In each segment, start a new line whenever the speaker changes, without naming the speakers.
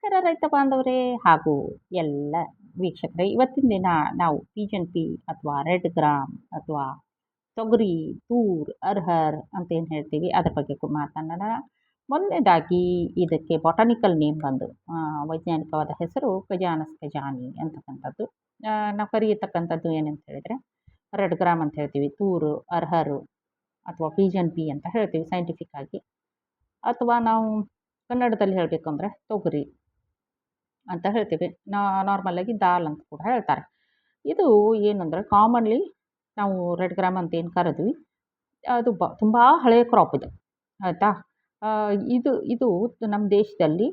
ನಮಸ್ಕಾರ ರೈತ ಬಾಂಧವರೇ ಹಾಗೂ ಎಲ್ಲ ವೀಕ್ಷಕರೇ. ಇವತ್ತಿನ ದಿನ ನಾವು ಪಿಜನ್ ಪಿ ಅಥವಾ ರೆಡ್ ಗ್ರಾಮ್ ಅಥವಾ ತೊಗರಿ, ತೂರ್, ಅರ್ಹರ್ ಅಂತ ಏನು ಹೇಳ್ತೀವಿ ಅದ್ರ ಬಗ್ಗೆ ಮಾತನಾಡೋಣ. ಮೊದಲನೇದಾಗಿ ಇದಕ್ಕೆ ಬಾಟನಿಕಲ್ ನೇಮ್ ಬಂದು ವೈಜ್ಞಾನಿಕವಾದ ಹೆಸರು ಕಜಾನಸ್ ಕಜಾನಿ ಅಂತಕ್ಕಂಥದ್ದು. ನಾವು ಕರೆಯತಕ್ಕಂಥದ್ದು ಏನಂತ ಹೇಳಿದರೆ ರೆಡ್ ಗ್ರಾಮ್ ಅಂತ ಹೇಳ್ತೀವಿ, ತೂರು, ಅರ್ಹರು ಅಥವಾ ಪಿಜನ್ ಪಿ ಅಂತ ಹೇಳ್ತೀವಿ ಸೈಂಟಿಫಿಕ್ ಆಗಿ. ಅಥವಾ ನಾವು ಕನ್ನಡದಲ್ಲಿ ಹೇಳಬೇಕು ಅಂದರೆ ತೊಗರಿ ಅಂತ ಹೇಳ್ತೀವಿ. ನಾರ್ಮಲಾಗಿ ದಾಲ್ ಅಂತ ಕೂಡ ಹೇಳ್ತಾರೆ. ಇದು ಏನಂದರೆ ಕಾಮನ್ಲಿ ನಾವು ರೆಡ್ ಗ್ರಾಮ್ ಅಂತ ಏನು ಕರೆದ್ವಿ ಅದು ತುಂಬ ಹಳೆಯ ಕ್ರಾಪ್ ಇದು, ಆಯಿತಾ. ಇದು ಇದು ನಮ್ಮ ದೇಶದಲ್ಲಿ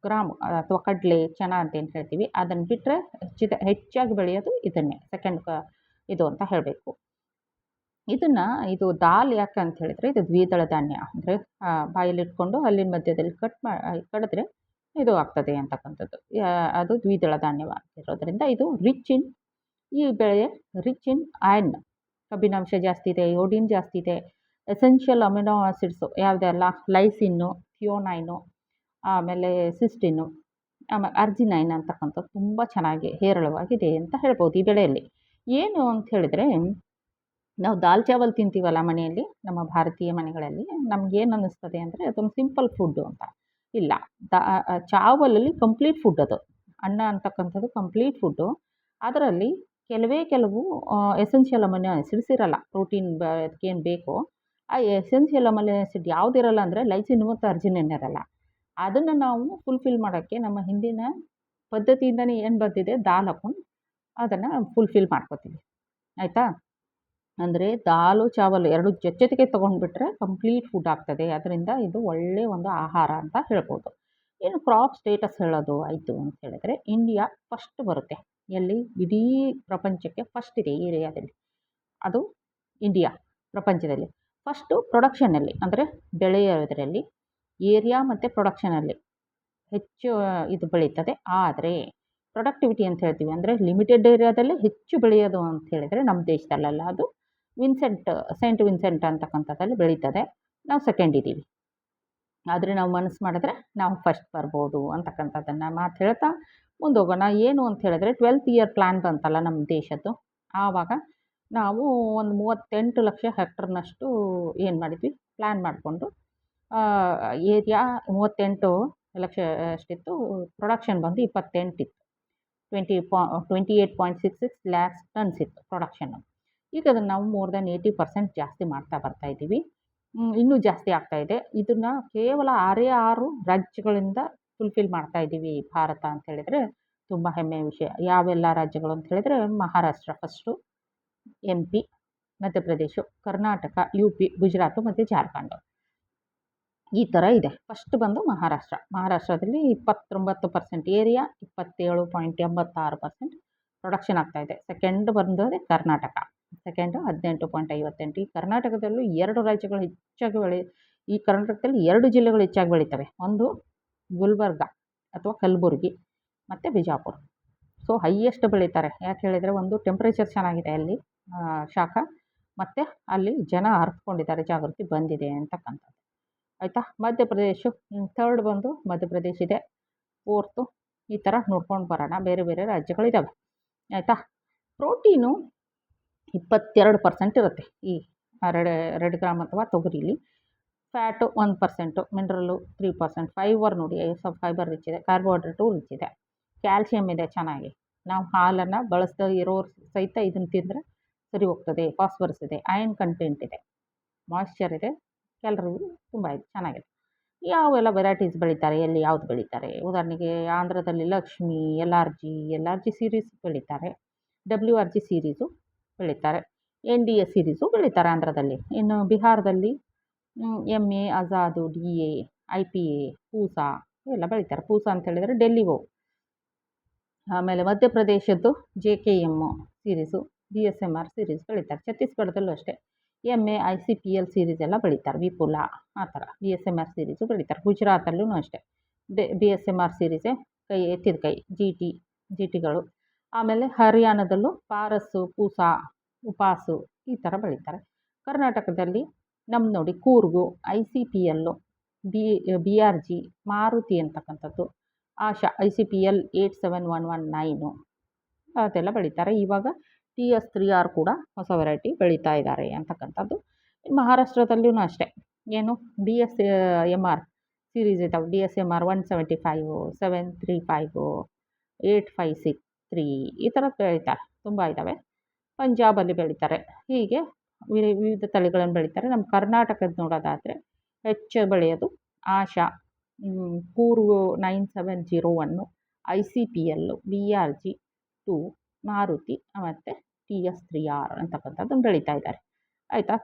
ಗ್ರಾಮ್ ಅಥವಾ ಕಡಲೆ ಚನ ಅಂತ ಏನು ಹೇಳ್ತೀವಿ ಅದನ್ನು ಬಿಟ್ಟರೆ ಹೆಚ್ಚಾಗಿ ಬೆಳೆಯೋದು ಇದನ್ನೇ ಸೆಕೆಂಡ್ ಇದು ಅಂತ ಹೇಳಬೇಕು. ಇದು ದಾಲ್ ಯಾಕೆ ಅಂತ ಹೇಳಿದರೆ ಇದು ದ್ವಿದಳ ಧಾನ್ಯ. ಅಂದರೆ ಬಾಯಲ್ಲಿಟ್ಕೊಂಡು ಅಲ್ಲಿನ ಮಧ್ಯದಲ್ಲಿ ಕಡಿದ್ರೆ ಇದು ಆಗ್ತದೆ ಅಂತಕ್ಕಂಥದ್ದು. ಅದು ದ್ವಿದಳ ಧಾನ್ಯವಾಗಿರೋದ್ರಿಂದ ಇದು ಈ ಬೆಳೆ ರಿಚ್ ಇನ್ ಐರನ್, ಕಬ್ಬಿನಾಂಶ ಜಾಸ್ತಿ ಇದೆ, ಯೋಡಿನ್ ಜಾಸ್ತಿ ಇದೆ, ಎಸೆನ್ಷಿಯಲ್ ಅಮಿನೋ ಆಸಿಡ್ಸು ಯಾವುದೆಲ್ಲ ಲೈಸಿನ್ನು, ಥಿಯೋನೈನು, ಆಮೇಲೆ ಸಿಸ್ಟಿನ್ನು, ಆಮೇಲೆ ಅರ್ಜಿನೈನ್ ಅಂತಕ್ಕಂಥದ್ದು ತುಂಬ ಚೆನ್ನಾಗಿ ಹೇರಳವಾಗಿದೆ ಅಂತ ಹೇಳ್ಬೋದು ಈ ಬೆಳೆಯಲ್ಲಿ. ಏನು ಅಂತ ಹೇಳಿದರೆ, ನಾವು ದಾಲ್ ಚಾವಲ್ ತಿಂತೀವಲ್ಲ ಮನೆಯಲ್ಲಿ, ನಮ್ಮ ಭಾರತೀಯ ಮನೆಗಳಲ್ಲಿ ನಮಗೇನು ಅನ್ನಿಸ್ತದೆ ಅಂದರೆ ಅದೊಂದು ಸಿಂಪಲ್ ಫುಡ್ಡು ಅಂತ. ಇಲ್ಲ, ಚಾವಲಲ್ಲಿ ಕಂಪ್ಲೀಟ್ ಫುಡ್ ಅದು. ಅನ್ನ ಅಂತಕ್ಕಂಥದ್ದು ಕಂಪ್ಲೀಟ್ ಫುಡ್ಡು. ಅದರಲ್ಲಿ ಕೆಲವು ಎಸೆನ್ಷಿಯಲ್ ಅಮಿನೋ ಆಸಿಡ್ಸ್ ಇರಲ್ಲ. ಪ್ರೋಟೀನ್ ಅದಕ್ಕೇನು ಬೇಕೋ ಆ ಎಸೆನ್ಷಿಯಲ್ ಅಮಿನೋ ಆಸಿಡ್ ಯಾವುದಿರಲ್ಲ ಅಂದರೆ ಲೈಸಿನ್ ಮತ್ತು ಅರ್ಜಿನಿನ್ ಇರಲ್ಲ. ಅದನ್ನು ನಾವು ಫುಲ್ಫಿಲ್ ಮಾಡೋಕ್ಕೆ ನಮ್ಮ ಹಿಂದಿನ ಪದ್ಧತಿಯಿಂದನೇ ಏನು ಬಂದಿದೆ ದಾಲ್ ಹಾಕೊಂಡು ಅದನ್ನು ಫುಲ್ಫಿಲ್ ಮಾಡ್ಕೋತೀವಿ, ಆಯಿತಾ. ಅಂದರೆ ದಾಲು ಚಾವಲ್ ಎರಡು ಜೊತೆಗೆ ತೊಗೊಂಡ್ಬಿಟ್ರೆ ಕಂಪ್ಲೀಟ್ ಫುಡ್ ಆಗ್ತದೆ. ಅದರಿಂದ ಇದು ಒಳ್ಳೆಯ ಒಂದು ಆಹಾರ ಅಂತ ಹೇಳ್ಬೋದು. ಏನು ಕ್ರಾಪ್ ಸ್ಟೇಟಸ್ ಹೇಳೋದು ಆಯಿತು ಅಂತ ಹೇಳಿದರೆ, ಇಂಡಿಯಾ ಫಸ್ಟ್ ಬರುತ್ತೆ. ಎಲ್ಲಿ ಇಡೀ ಪ್ರಪಂಚಕ್ಕೆ ಫಸ್ಟ್ ಇದೆ ಈ ಏರಿಯಾದಲ್ಲಿ, ಅದು ಇಂಡಿಯಾ ಪ್ರಪಂಚದಲ್ಲಿ ಫಸ್ಟು. ಪ್ರೊಡಕ್ಷನಲ್ಲಿ ಅಂದರೆ ಬೆಳೆಯೋದರಲ್ಲಿ ಏರಿಯಾ ಮತ್ತು ಪ್ರೊಡಕ್ಷನಲ್ಲಿ ಹೆಚ್ಚು ಇದು ಬೆಳೀತದೆ. ಆದರೆ ಪ್ರೊಡಕ್ಟಿವಿಟಿ ಅಂತ ಹೇಳ್ತೀವಿ ಅಂದರೆ ಲಿಮಿಟೆಡ್ ಏರಿಯಾದಲ್ಲೇ ಹೆಚ್ಚು ಬೆಳೆಯೋದು ಅಂತ ಹೇಳಿದರೆ ನಮ್ಮ ದೇಶದಲ್ಲ, ಅದು ಸೈಂಟ್ ವಿನ್ಸೆಂಟ್ ಅಂತಕ್ಕಂಥದ್ದಲ್ಲಿ ಬೆಳೀತದೆ. ನಾವು ಸೆಕೆಂಡ್ ಇದ್ದೀವಿ. ಆದರೆ ನಾವು ಮನಸ್ಸು ಮಾಡಿದ್ರೆ ನಾವು ಫಸ್ಟ್ ಬರ್ಬೋದು ಅಂತಕ್ಕಂಥದ್ದನ್ನು ಮಾತು ಹೇಳ್ತಾ ಮುಂದೋಗೋಣ. ಏನು ಅಂತ ಹೇಳಿದ್ರೆ 12th ಇಯರ್ ಪ್ಲ್ಯಾನ್ ಬಂತಲ್ಲ ನಮ್ಮ ದೇಶದ್ದು, ಆವಾಗ ನಾವು ಒಂದು 38 ಲಕ್ಷ ಹೆಕ್ಟರ್ನಷ್ಟು ಏನು ಮಾಡಿದ್ವಿ ಪ್ಲ್ಯಾನ್ ಮಾಡಿಕೊಂಡು, ಏರಿಯಾ 38 ಲಕ್ಷ ಅಷ್ಟಿತ್ತು, ಪ್ರೊಡಕ್ಷನ್ ಬಂದು 28 ಇತ್ತು. 28.66 ಲ್ಯಾಕ್ಸ್ ಟನ್ಸ್ ಇತ್ತು ಪ್ರೊಡಕ್ಷನ್ನು. ಈಗ ಅದನ್ನು ನಾವು ಮೋರ್ ದೆನ್ 80% ಜಾಸ್ತಿ ಬರ್ತಾ ಇದ್ದೀವಿ. ಇನ್ನೂ ಜಾಸ್ತಿ ಆಗ್ತಾಯಿದೆ. ಇದನ್ನು ಕೇವಲ 6 ರಾಜ್ಯಗಳಿಂದ ಫುಲ್ಫಿಲ್ ಮಾಡ್ತಾ ಇದ್ದೀವಿ ಭಾರತ ಅಂತ ಹೇಳಿದರೆ ತುಂಬ ಹೆಮ್ಮೆಯ ವಿಷಯ. ಯಾವೆಲ್ಲ ರಾಜ್ಯಗಳು ಅಂತ ಹೇಳಿದರೆ Maharashtra first, MP, Madhya Pradesh, Karnataka, UP, Gujarat ಮತ್ತು ಜಾರ್ಖಂಡು, ಈ ಥರ ಇದೆ. ಫಸ್ಟ್ ಬಂದು ಮಹಾರಾಷ್ಟ್ರದಲ್ಲಿ 29% ಏರಿಯಾ, 27.86% ಪ್ರೊಡಕ್ಷನ್ ಆಗ್ತಾಯಿದೆ. ಸೆಕೆಂಡ್ ಬಂದರೆ ಕರ್ನಾಟಕ, ಸೆಕೆಂಡು 18.58. ಈ ಕರ್ನಾಟಕದಲ್ಲೂ 2 ರಾಜ್ಯಗಳು ಹೆಚ್ಚಾಗಿ ಈ ಕರ್ನಾಟಕದಲ್ಲಿ 2 ಜಿಲ್ಲೆಗಳು ಹೆಚ್ಚಾಗಿ ಬೆಳೀತವೆ. ಒಂದು ಗುಲ್ಬರ್ಗ ಅಥವಾ ಕಲಬುರಗಿ ಮತ್ತು ಬಿಜಾಪುರ. ಸೊ ಹೈಯೆಸ್ಟ್ ಬೆಳೀತಾರೆ. ಯಾಕೆ ಹೇಳಿದರೆ ಒಂದು ಟೆಂಪ್ರೇಚರ್ ಚೆನ್ನಾಗಿದೆ ಅಲ್ಲಿ, ಶಾಖ, ಮತ್ತು ಅಲ್ಲಿ ಜನ ಅರ್ಥಕೊಂಡಿದ್ದಾರೆ, ಜಾಗೃತಿ ಬಂದಿದೆ ಅಂತಕ್ಕಂಥದ್ದು, ಆಯಿತಾ. ಮಧ್ಯಪ್ರದೇಶ ಥರ್ಡ್ ಬಂದು ಮಧ್ಯಪ್ರದೇಶ ಇದೆ, 4th, ಈ ಥರ ನೋಡ್ಕೊಂಡು ಬರೋಣ. ಬೇರೆ ಬೇರೆ ರಾಜ್ಯಗಳಿದ್ದಾವೆ, ಆಯಿತಾ. ಪ್ರೋಟೀನು 22% ಇರುತ್ತೆ ಈ ರೆಡ್ ಗ್ರಾಮ್ ಅಥವಾ ತೊಗರಿಲಿ. ಫ್ಯಾಟು 1%, ಮಿನರಲ್ಲು 3%, ಫೈಬರ್ ನೋಡಿ ಫೈಬರ್ ರಿಚ್ ಇದೆ, ಕಾರ್ಬೋಹೈಡ್ರೇಟು ರಿಚ್ ಇದೆ, ಕ್ಯಾಲ್ಶಿಯಮ್ ಇದೆ ಚೆನ್ನಾಗಿ. ನಾವು ಹಾಲನ್ನು ಬಳಸದೇ ಇರೋರು ಸಹಿತ ಇದನ್ನು ತಿಂದರೆ ಸರಿ ಹೋಗ್ತದೆ. ಫಾಸ್ಫರಸ್ ಇದೆ, ಐರನ್ ಕಂಟೆಂಟ್ ಇದೆ, ಮಾಯ್ಶ್ಚರ್ ಇದೆ, ಕ್ಯಾಲರಿ ತುಂಬ ಇದೆ, ಚೆನ್ನಾಗಿದೆ. ಯಾವೆಲ್ಲ ವೆರೈಟೀಸ್ ಬೆಳೀತಾರೆ, ಎಲ್ಲಿ ಯಾವುದು ಬೆಳೀತಾರೆ? ಉದಾಹರಣೆಗೆ ಆಂಧ್ರದಲ್ಲಿ ಲಕ್ಷ್ಮಿ, LRG ಸೀರೀಸ್ ಬೆಳೀತಾರೆ, WRG ಸೀರೀಸು ಬೆಳೀತಾರೆ, NDA ಸೀರೀಸು ಬೆಳೀತಾರೆ ಆಂಧ್ರದಲ್ಲಿ. ಇನ್ನು ಬಿಹಾರದಲ್ಲಿ MA, Azad, DA, IPA, Pusa ಎಲ್ಲ ಬೆಳೀತಾರೆ. ಪೂಸಾ ಅಂತ ಹೇಳಿದರೆ ಡೆಲ್ಲಿಗೋ. ಆಮೇಲೆ ಮಧ್ಯಪ್ರದೇಶದ್ದು JKM ಸೀರೀಸು, DSMR ಸೀರೀಸ್ ಬೆಳೀತಾರೆ. ಛತ್ತೀಸ್ಗಢದಲ್ಲೂ ಅಷ್ಟೇ MA, ICPL ಸೀರೀಸ್ ಎಲ್ಲ ಬೆಳೀತಾರೆ. ವಿಪುಲ ಆ ಥರ DSMR ಸೀರೀಸು ಬೆಳೀತಾರೆ. ಗುಜರಾತಲ್ಲೂ ಅಷ್ಟೇ DSMR ಸೀರೀಸೇ ಎತ್ತಿದ ಕೈ, GTಗಳು. ಆಮೇಲೆ ಹರಿಯಾಣದಲ್ಲೂ ಪಾರಸ್ಸು, ಪೂಸಾ, ಉಪಾಸು ಈ ಥರ ಬೆಳೀತಾರೆ. ಕರ್ನಾಟಕದಲ್ಲಿ ನಮ್ಮ ನೋಡಿ ಕೂರ್ಗು, ICPL, BRG, ಮಾರುತಿ ಅಂತಕ್ಕಂಥದ್ದು, ಆಶಾ ICPL 87119 ಅದೆಲ್ಲ ಬೆಳೀತಾರೆ. ಇವಾಗ TS3R ಕೂಡ ಹೊಸ ವೆರೈಟಿ ಬೆಳೀತಾ ಇದ್ದಾರೆ ಅಂತಕ್ಕಂಥದ್ದು. ಮಹಾರಾಷ್ಟ್ರದಲ್ಲೂ ಅಷ್ಟೇ, ಏನು DSMR ಸೀರೀಸ್ ಇದ್ದಾವೆ. DSMR 175, 735, 8563 ಈ ಥರದ್ದು ಬೆಳೀತಾರೆ, ತುಂಬ ಇದ್ದಾವೆ. ಪಂಜಾಬಲ್ಲಿ ಬೆಳೀತಾರೆ. ಹೀಗೆ ವಿವಿಧ ತಳಿಗಳನ್ನು ಬೆಳೀತಾರೆ. ನಮ್ಮ ಕರ್ನಾಟಕದ ನೋಡೋದಾದರೆ ಹೆಚ್ಚು ಬೆಳೆಯೋದು ಆಶಾ, ಕೂರ್ಗ್ 9701, ICPL, BRG 2, ಮಾರುತಿ ಮತ್ತು TS3R ಅಂತಕ್ಕಂಥದ್ದನ್ನು ಬೆಳೀತಾ ಇದ್ದಾರೆ. ಆಯಿತಾ?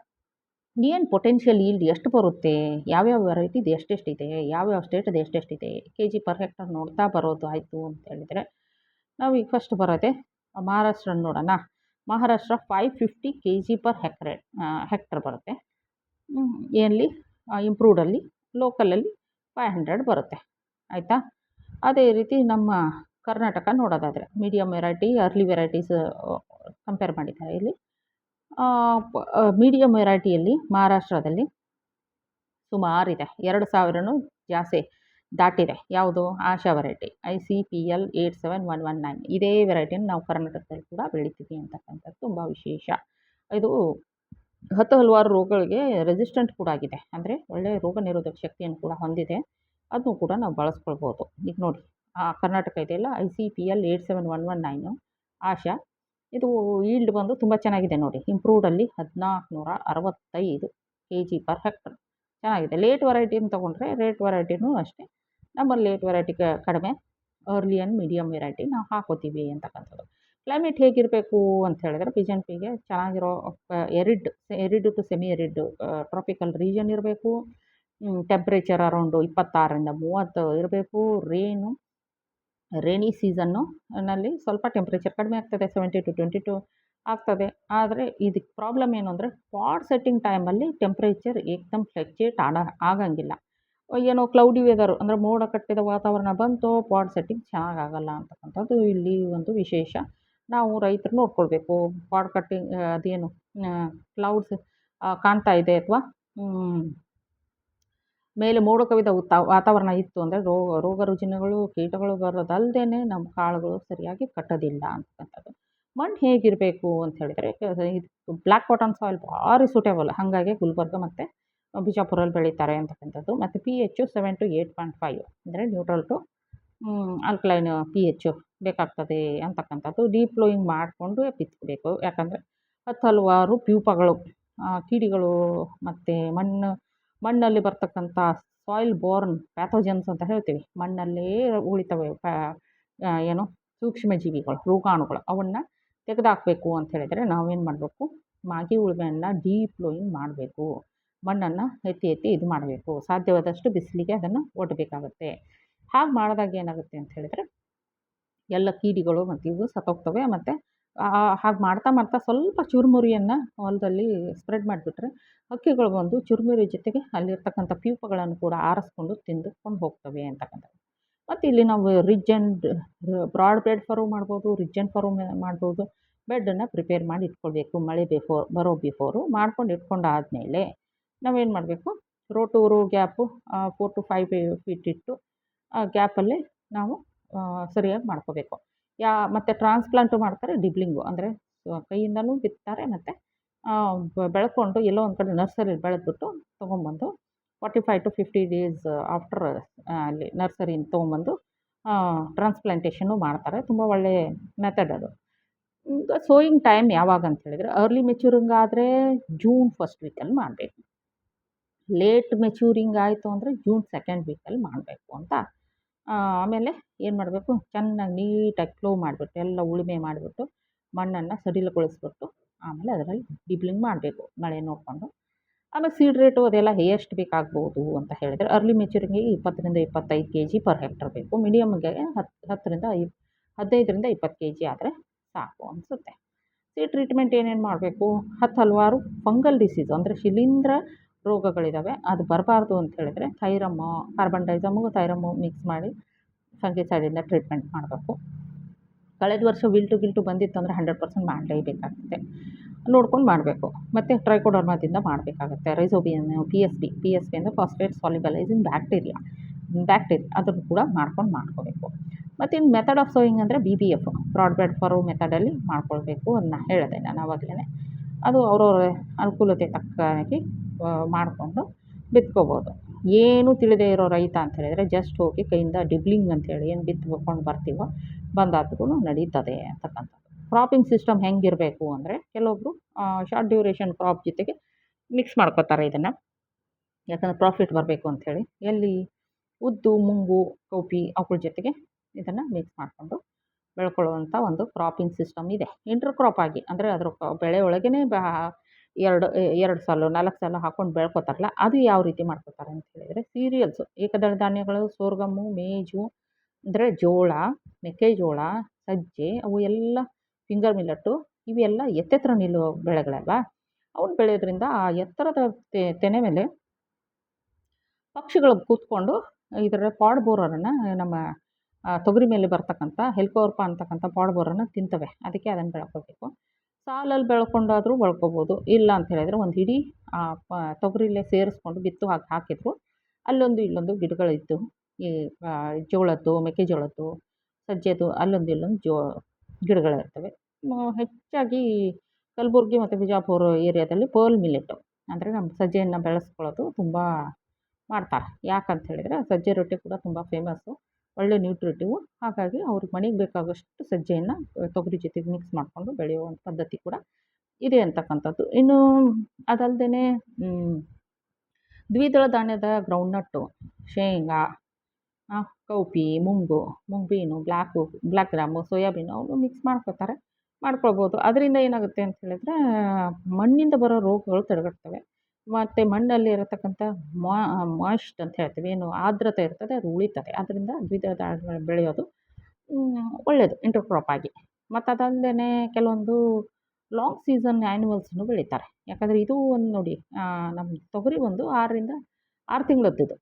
ಏನು ಪೊಟೆನ್ಷಿಯಲ್ ಈಲ್ಡ್ ಎಷ್ಟು ಬರುತ್ತೆ, ಯಾವ್ಯಾವ ವೆರೈಟಿದು ಎಷ್ಟೆಷ್ಟಿದೆ, ಯಾವ್ಯಾವ ಸ್ಟೇಟದು ಎಷ್ಟೆಷ್ಟಿದೆ, kg per hectare ನೋಡ್ತಾ ಬರೋದು ಆಯಿತು ಅಂತ ಹೇಳಿದರೆ, ನಾವೀಗ ಫಸ್ಟ್ ಬರೋದೆ ಮಹಾರಾಷ್ಟ್ರ ನೋಡೋಣ. ಮಹಾರಾಷ್ಟ್ರ 550 kg per ಹೆಕ್ಟರ್ ಬರುತ್ತೆ. ಏನಲ್ಲಿ ಇಂಪ್ರೂವ್ಡಲ್ಲಿ, ಲೋಕಲಲ್ಲಿ 500 ಬರುತ್ತೆ. ಆಯಿತಾ? ಅದೇ ರೀತಿ ನಮ್ಮ ಕರ್ನಾಟಕ ನೋಡೋದಾದರೆ medium variety, early varieties compare ಮಾಡಿದ್ದಾರೆ ಇಲ್ಲಿ. ಮೀಡಿಯಮ್ ವೆರೈಟಿಯಲ್ಲಿ ಮಹಾರಾಷ್ಟ್ರದಲ್ಲಿ ಸುಮಾರಿದೆ, 2000 ಜಾಸ್ತಿ ದಾಟಿದೆ. ಯಾವುದು? ಆಶಾ ವೆರೈಟಿ ICPL 87119. ಇದೇ ವೆರೈಟಿನ ನಾವು ಕರ್ನಾಟಕದಲ್ಲಿ ಕೂಡ ಬೆಳಿತೀವಿ ಅಂತಕ್ಕಂಥದ್ದು ತುಂಬ ವಿಶೇಷ. ಇದು ಹಲವಾರು ರೋಗಗಳಿಗೆ ರೆಸಿಸ್ಟೆಂಟ್ ಕೂಡ ಆಗಿದೆ, ಅಂದರೆ ಒಳ್ಳೆಯ ರೋಗ ನಿರೋಧಕ ಶಕ್ತಿಯನ್ನು ಕೂಡ ಹೊಂದಿದೆ. ಅದನ್ನು ಕೂಡ ನಾವು ಬಳಸ್ಕೊಳ್ಬೋದು. ಈಗ ನೋಡಿ, ಕರ್ನಾಟಕ ಇದೆಯಲ್ಲ, ICPL 87119 ಆಶಾ, ಇದು ಈಲ್ಡ್ ಬಂದು ತುಂಬ ಚೆನ್ನಾಗಿದೆ ನೋಡಿ. ಇಂಪ್ರೂವ್ಡಲ್ಲಿ 1465 kg per hectare ಚೆನ್ನಾಗಿದೆ. ಲೇಟ್ ವೆರೈಟಿನ ತೊಗೊಂಡ್ರೆ ರೇಟ್ ವೆರೈಟಿನೂ ಅಷ್ಟೇ. ನಮ್ಮಲ್ಲಿ ಲೇಟ್ ವೆರೈಟಿ ಕಡಿಮೆ, ಅರ್ಲಿ ಆ್ಯಂಡ್ ಮೀಡಿಯಮ್ ವೆರೈಟಿ ನಾವು ಹಾಕೋತೀವಿ ಅಂತಕ್ಕಂಥದ್ದು. ಕ್ಲೈಮೇಟ್ ಹೇಗಿರಬೇಕು ಅಂತ ಹೇಳಿದ್ರೆ, ಪಿಜನ್-ಪಿಗೆ ಚೆನ್ನಾಗಿರೋ arid to semi arid tropical region ಇರಬೇಕು. ಟೆಂಪ್ರೇಚರ್ ಅರೌಂಡು 26ರಿಂದ 30 ಇರಬೇಕು. ರೇನಿ ಸೀಸನ್ನು ನಲ್ಲಿ ಸ್ವಲ್ಪ ಟೆಂಪ್ರೇಚರ್ ಕಡಿಮೆ ಆಗ್ತದೆ, 70 to 22 ಆಗ್ತದೆ. ಆದರೆ ಇದಕ್ಕೆ ಪ್ರಾಬ್ಲಮ್ ಏನು ಅಂದರೆ, ಪಾಟ್ ಸೆಟ್ಟಿಂಗ್ ಟೈಮಲ್ಲಿ ಟೆಂಪ್ರೇಚರ್ ಏಕ್ದಮ್ ಫ್ಲಕ್ಚುಯೇಟ್ ಆಗಂಗಿಲ್ಲ. ಏನೋ ಕ್ಲೌಡಿ ವೆದರು, ಅಂದರೆ ಮೋಡ ಕಟ್ಟಿದ ವಾತಾವರಣ ಬಂತು, ಪಾಟ್ ಸೆಟ್ಟಿಂಗ್ ಚೆನ್ನಾಗಾಗಲ್ಲ ಅಂತಕ್ಕಂಥದ್ದು ಇಲ್ಲಿ ಒಂದು ವಿಶೇಷ. ನಾವು ರೈತರು ನೋಡ್ಕೊಳ್ಬೇಕು. ಪಾಟ್ ಕಟ್ಟಿಂಗ್ ಅದೇನು ಕ್ಲೌಡ್ಸ್ ಕಾಣ್ತಾ ಇದೆ ಅಥವಾ ಮೇಲೆ ಮೋಡ ಕವಿದ ವಾತಾವರಣ ಇತ್ತು ಅಂದರೆ ರೋಗ ರುಜಿನಗಳು, ಕೀಟಗಳು ಬರೋದಲ್ಲದೇ ನಮ್ಮ ಕಾಳುಗಳು ಸರಿಯಾಗಿ ಕಟ್ಟೋದಿಲ್ಲ ಅಂತಕ್ಕಂಥದ್ದು. ಮಣ್ಣು ಹೇಗಿರಬೇಕು ಅಂತ ಹೇಳಿದರೆ, ಇದು ಬ್ಲ್ಯಾಕ್ ಕಾಟನ್ ಸಾಯಿಲ್ ಭಾರಿ ಸೂಟೇಬಲ್. ಹಾಗಾಗಿ ಗುಲ್ಬರ್ಗ ಮತ್ತು ಬಿಜಾಪುರಲ್ಲಿ ಬೆಳೀತಾರೆ ಅಂತಕ್ಕಂಥದ್ದು. ಮತ್ತು pH 7 to 8.5, ಅಂದರೆ ನ್ಯೂಟ್ರಲ್ ಟು ಆಲ್ಕಲೈನ್ pH ಬೇಕಾಗ್ತದೆ ಅಂತಕ್ಕಂಥದ್ದು. ಡೀಪ್ ಫ್ಲೋಯಿಂಗ್ ಮಾಡಿಕೊಂಡು ಬಿತ್ತಬೇಕು. ಯಾಕಂದರೆ ಹಲವಾರು ಪ್ಯೂಪಗಳು, ಕೀಡಿಗಳು ಮತ್ತು ಮಣ್ಣಲ್ಲಿ ಬರ್ತಕ್ಕಂಥ ಸಾಯಿಲ್ ಬೋರ್ನ್ ಪ್ಯಾಥೋಜನ್ಸ್ ಅಂತ ಹೇಳ್ತೀವಿ, ಮಣ್ಣಲ್ಲೇ ಉಳಿತವೆ ಏನು ಸೂಕ್ಷ್ಮ ಜೀವಿಗಳು, ರೋಗಾಣುಗಳು. ಅವನ್ನು ತೆಗೆದುಹಾಕಬೇಕು ಅಂತ ಹೇಳಿದರೆ ನಾವೇನು ಮಾಡಬೇಕು, ಮಾಗಿ ಉಳುಮೆಯನ್ನು ಡೀಪ್ ಫ್ಲೋಯಿಂಗ್ ಮಾಡಬೇಕು. ಮಣ್ಣನ್ನು ಎತ್ತಿ ಇದು ಮಾಡಬೇಕು. ಸಾಧ್ಯವಾದಷ್ಟು ಬಿಸಿಲಿಗೆ ಅದನ್ನು ಒಡ್ಡಬೇಕಾಗುತ್ತೆ. ಹಾಗೆ ಮಾಡಿದಾಗ ಏನಾಗುತ್ತೆ ಅಂತ ಹೇಳಿದರೆ, ಎಲ್ಲ ಕೀಡಿಗಳು ಮತ್ತು ಇವು ಸತ್ತೋಗ್ತವೆ. ಮತ್ತು ಹಾಗೆ ಮಾಡ್ತಾ ಸ್ವಲ್ಪ ಚುರುಮುರಿಯನ್ನು ಹೊಲದಲ್ಲಿ ಸ್ಪ್ರೆಡ್ ಮಾಡಿಬಿಟ್ರೆ ಹಕ್ಕಿಗಳು ಬಂದು ಚುರುಮುರಿ ಜೊತೆಗೆ ಅಲ್ಲಿರ್ತಕ್ಕಂಥ ಪ್ಯೂಪಗಳನ್ನು ಕೂಡ ಆರಿಸ್ಕೊಂಡು ತಿಂದುಕೊಂಡು ಹೋಗ್ತವೆ ಅಂತಕ್ಕಂಥದ್ದು. ಮತ್ತು ಇಲ್ಲಿ ನಾವು ridge and broad bed furrow ಮಾಡ್ಬೋದು, ರಿಡ್ಜ್ ಆ್ಯಂಡ್ ಫರೋ ಮಾಡ್ಬೋದು. ಬೆಡ್ಡನ್ನು ಪ್ರಿಪೇರ್ ಮಾಡಿ ಇಟ್ಕೊಳ್ಬೇಕು, ಮಳೆ ಬರೋ ಬಿಫೋರು ಮಾಡ್ಕೊಂಡು ಇಟ್ಕೊಂಡಾದಮೇಲೆ ನಾವೇನು ಮಾಡಬೇಕು, row to row gap 4 to 5 feet ಇಟ್ಟು ಆ ಗ್ಯಾಪಲ್ಲಿ ನಾವು ಸರಿಯಾಗಿ ಮಾಡ್ಕೋಬೇಕು. ಮತ್ತು ಟ್ರಾನ್ಸ್ಪ್ಲಾಂಟು ಮಾಡ್ತಾರೆ, ಡಿಬ್ಲಿಂಗು ಅಂದರೆ ಕೈಯಿಂದಲೂ ಬಿತ್ತಾರೆ. ಮತ್ತು ಬೆಳ್ಕೊಂಡು ಎಲ್ಲೋ ಒಂದು ಕಡೆ ನರ್ಸರಿಲಿ ಬೆಳೆದ್ಬಿಟ್ಟು ತೊಗೊಂಬಂದು 45 to 50 ಡೇಸ್ ಆಫ್ಟರ್ ಅಲ್ಲಿ ನರ್ಸರಿಯಿಂದ ತೊಗೊಂಬಂದು ಟ್ರಾನ್ಸ್ಪ್ಲಾಂಟೇಷನ್ನು ಮಾಡ್ತಾರೆ. ತುಂಬ ಒಳ್ಳೆಯ ಮೆಥಡ್ ಅದು. ಸೋಯಿಂಗ್ ಟೈಮ್ ಯಾವಾಗ ಅಂತ ಹೇಳಿದರೆ, ಅರ್ಲಿ ಮೆಚ್ಯೂರಿಂಗ್ ಆದರೆ ಜೂನ್ 1st ವೀಕಲ್ಲಿ ಮಾಡಬೇಕು. ಲೇಟ್ ಮೆಚ್ಯೂರಿಂಗ್ ಆಯಿತು ಅಂದರೆ ಜೂನ್ 2nd ವೀಕಲ್ಲಿ ಮಾಡಬೇಕು ಅಂತ. ಆಮೇಲೆ ಏನು ಮಾಡಬೇಕು, ಚೆನ್ನಾಗಿ ನೀಟಾಗಿ ಫ್ಲೋ ಮಾಡಿಬಿಟ್ಟು ಎಲ್ಲ ಉಳುಮೆ ಮಾಡಿಬಿಟ್ಟು ಮಣ್ಣನ್ನು ಸಡಿಲಗೊಳಿಸ್ಬಿಟ್ಟು ಆಮೇಲೆ ಅದರಲ್ಲಿ ಡಿಬ್ಲಿಂಗ್ ಮಾಡಬೇಕು ಮಳೆ ನೋಡಿಕೊಂಡು. ಆಮೇಲೆ ಸೀಡ್ ರೇಟು ಅದೆಲ್ಲ ಎಷ್ಟು ಬೇಕಾಗ್ಬೋದು ಅಂತ ಹೇಳಿದರೆ, ಅರ್ಲಿ ಮೆಚ್ಯೂರಿಂಗಿಗೆ 20ರಿಂದ 25 kg per hectare ಬೇಕು. ಮೀಡಿಯಮ್ಗೆ 15ರಿಂದ 20 kg ಆದರೆ ಸಾಕು ಅನಿಸುತ್ತೆ. ಸೀಡ್ ಟ್ರೀಟ್ಮೆಂಟ್ ಏನೇನು ಮಾಡಬೇಕು, ಹಲವಾರು ಫಂಗಲ್ ಡಿಸೀಸು ಅಂದರೆ ಶಿಲೀಂಧ್ರ ರೋಗಗಳಿದ್ದಾವೆ, ಅದು ಬರಬಾರ್ದು ಅಂತ ಹೇಳಿದರೆ ಕಾರ್ಬನ್ ಡೈಸಮು ಥೈರಮು ಮಿಕ್ಸ್ ಮಾಡಿ ಫಂಗಿಸೈಡಿಂದ ಟ್ರೀಟ್ಮೆಂಟ್ ಮಾಡಬೇಕು. ಕಳೆದ ವರ್ಷ ವಿಲ್ಟು ಬಂದಿತ್ತು ಅಂದರೆ 100% ಮಾಡಲೇಬೇಕಾಗುತ್ತೆ, ನೋಡ್ಕೊಂಡು ಮಾಡಬೇಕು. ಮತ್ತು ಟ್ರೈಕೋಡರ್ಮಾದಿಂದ ಮಾಡಬೇಕಾಗುತ್ತೆ. ರೈಸೋಬಿಯಮ್, PSB ಅಂದರೆ ಫಾಸ್ಫೇಟ್ ಸಾಲ್ಯುಬಲೈಸಿಂಗ್ ಬ್ಯಾಕ್ಟೀರಿಯಾ, ಬ್ಯಾಕ್ಟೀರಿಯಾ ಅದನ್ನು ಕೂಡ ಮಾಡ್ಕೋಬೇಕು. ಮತ್ತು ಇನ್ನು ಮೆಥಡ್ ಆಫ್ ಸೋಯಿಂಗ್ ಅಂದರೆ BBF ಬ್ರಾಡ್ ಬೆಡ್ ಫರೋ ಮೆಥಡಲ್ಲಿ ಮಾಡ್ಕೊಳ್ಬೇಕು ಅದನ್ನ ಹೇಳಿದೆ ನಾನು ಆವಾಗಲೇ. ಅದು ಅವ್ರವ್ರ ಅನುಕೂಲತೆ ತಕ್ಕಾಗಿ ಮಾಡಿಕೊಂಡು ಬಿತ್ಕೋಬೋದು. ಏನೂ ತಿಳಿದೇ ಇರೋ ರೈತ ಅಂತ ಹೇಳಿದರೆ ಜಸ್ಟ್ ಹೋಗಿ ಕೈಯಿಂದ ಡಿಬ್ಲಿಂಗ್ ಅಂತೇಳಿ ಏನು ಬಿತ್ಕೊಂಡು ಬರ್ತೀವೋ ಬಂದಾದ್ರೂ ನಡೀತದೆ ಅಂತಕ್ಕಂಥದ್ದು. ಕ್ರಾಪಿಂಗ್ ಸಿಸ್ಟಮ್ ಹೆಂಗಿರಬೇಕು ಅಂದರೆ ಕೆಲವೊಬ್ಬರು ಶಾರ್ಟ್ ಡ್ಯೂರೇಷನ್ ಕ್ರಾಪ್ ಜೊತೆಗೆ ಮಿಕ್ಸ್ ಮಾಡ್ಕೋತಾರೆ ಇದನ್ನು, ಯಾಕಂದರೆ ಪ್ರಾಫಿಟ್ ಬರಬೇಕು ಅಂಥೇಳಿ. ಎಲ್ಲಿ ಉದ್ದು, ಮುಂಗು, ಕೌಪಿ ಅವುಗಳ ಜೊತೆಗೆ ಇದನ್ನು ಮಿಕ್ಸ್ ಮಾಡಿಕೊಂಡು ಬೆಳ್ಕೊಳ್ಳುವಂಥ ಒಂದು ಕ್ರಾಪಿಂಗ್ ಸಿಸ್ಟಮ್ ಇದೆ. ಇಂಟರ್ ಕ್ರಾಪ್ ಆಗಿ ಅಂದರೆ ಅದ್ರ ಬೆಳೆ ಒಳಗೇ ಎರಡು ಸಾಲು 4 ಸಾಲು ಹಾಕ್ಕೊಂಡು ಬೆಳ್ಕೊತಾರಲ್ಲ, ಅದು ಯಾವ ರೀತಿ ಮಾಡ್ಕೋತಾರೆ ಅಂತ ಹೇಳಿದರೆ ಸೀರಿಯಲ್ಸು, ಏಕದಳ ಧಾನ್ಯಗಳು, ಸೋರ್ಗಮ್ಮು, ಮೇಜು ಅಂದರೆ ಜೋಳ, ಮೆಕ್ಕೆಜೋಳ, ಸಜ್ಜೆ ಅವು ಎಲ್ಲ ಫಿಂಗರ್ ಮಿಲ್ಲಟ್ಟು ಇವೆಲ್ಲ ಎತ್ತೆತ್ತರ ನಿಲ್ಲುವ ಬೆಳೆಗಳಲ್ವಾ. ಅವನ್ನ ಬೆಳೆಯೋದ್ರಿಂದ ಆ ಎತ್ತರದ ತೆನೆ ಮೇಲೆ ಪಕ್ಷಿಗಳು ಕೂತ್ಕೊಂಡು ಇದರ ಪಾಡ್ ಬೋರರನ್ನು ನಮ್ಮ ತೊಗರಿ ಮೇಲೆ ಬರ್ತಕ್ಕಂಥ ಹೆಲಿಕೋವರ್ಪ ಅಂತಕ್ಕಂಥ ಪಾಡ್ ಬೋರನ್ನು ತಿಂತವೆ. ಅದಕ್ಕೆ ಅದನ್ನು ಬೆಳ್ಕೋಬೇಕು. ಸಾಲಲ್ಲಿ ಬೆಳ್ಕೊಂಡಾದರೂ ಬೆಳ್ಕೊಬೋದು. ಇಲ್ಲ ಅಂತ ಹೇಳಿದರೆ ಒಂದು ಇಡೀ ತೊಗರಿಲೇ ಸೇರಿಸ್ಕೊಂಡು ಬಿತ್ತು ಹಾಕಿದ್ರು ಅಲ್ಲೊಂದು ಇಲ್ಲೊಂದು ಗಿಡಗಳಿದ್ದು ಈ ಜೋಳದ್ದು, ಮೆಕ್ಕೆಜೋಳದ್ದು, ಸಜ್ಜೆದು ಅಲ್ಲೊಂದು ಇಲ್ಲೊಂದು ಗಿಡಗಳಿರ್ತವೆ. ಹೆಚ್ಚಾಗಿ ಕಲಬುರ್ಗಿ ಮತ್ತು ಬಿಜಾಪುರ ಏರಿಯಾದಲ್ಲಿ ಪರ್ಲ್ ಮಿಲ್ಲೆಟ್ಟು ಅಂದರೆ ನಮ್ಮ ಸಜ್ಜೆಯನ್ನು ಬೆಳೆಸ್ಕೊಳ್ಳೋದು ತುಂಬ ಮಾಡ್ತಾರೆ. ಯಾಕಂತ ಹೇಳಿದರೆ ಸಜ್ಜೆ ರೊಟ್ಟಿ ಕೂಡ ತುಂಬ ಫೇಮಸ್ಸು, ಒಳ್ಳೆ ನ್ಯೂಟ್ರಿಟಿವು. ಹಾಗಾಗಿ ಅವ್ರಿಗೆ ಮನೆಗೆ ಬೇಕಾಗೋಷ್ಟು ಸಜ್ಜೆಯನ್ನು ತೊಗರಿ ಜೊತೆಗೆ ಮಿಕ್ಸ್ ಮಾಡಿಕೊಂಡು ಬೆಳೆಯುವಂಥ ಪದ್ಧತಿ ಕೂಡ ಇದೆ ಅಂತಕ್ಕಂಥದ್ದು. ಇನ್ನು ಅದಲ್ಲದೆ ದ್ವಿದಳ ಧಾನ್ಯದ ಗ್ರೌಂಡ್ನಟ್ಟು, ಶೇಂಗಾ, ಕೌಪಿ, ಮುಂಗ್ಬೀನು, ಬ್ಲ್ಯಾಕ್ ಗ್ರಾಮು, ಸೋಯಾಬೀನು ಅವು ಮಿಕ್ಸ್ ಮಾಡ್ಕೊಳ್ಬೋದು. ಅದರಿಂದ ಏನಾಗುತ್ತೆ ಅಂತ ಹೇಳಿದರೆ ಮಣ್ಣಿಂದ ಬರೋ ರೋಗಗಳು ತಡೆಗಟ್ತವೆ. ಮತ್ತು ಮಣ್ಣಲ್ಲಿ ಇರತಕ್ಕಂಥ ಮಾಯ್ಸ್ಟ್ ಅಂತ ಹೇಳ್ತೀವಿ, ಏನು ಆರ್ದ್ರತೆ ಇರ್ತದೆ ಅದು ಉಳಿತದೆ. ಅದರಿಂದ ದ್ವಿದಳ ಧಾನ್ಯಗಳು ಬೆಳೆಯೋದು ಒಳ್ಳೆಯದು ಇಂಟರ್ ಕ್ರಾಪ್ ಆಗಿ. ಮತ್ತು ಅದಲ್ಲದೆ ಕೆಲವೊಂದು ಲಾಂಗ್ ಸೀಸನ್ ಆ್ಯನಿಮಲ್ಸನ್ನು ಬೆಳೀತಾರೆ. ಯಾಕಂದರೆ ಇದು ಒಂದು ನೋಡಿ ನಮ್ಮ ತೊಗರಿ ಒಂದು 6 ತಿಂಗಳದ್ದು.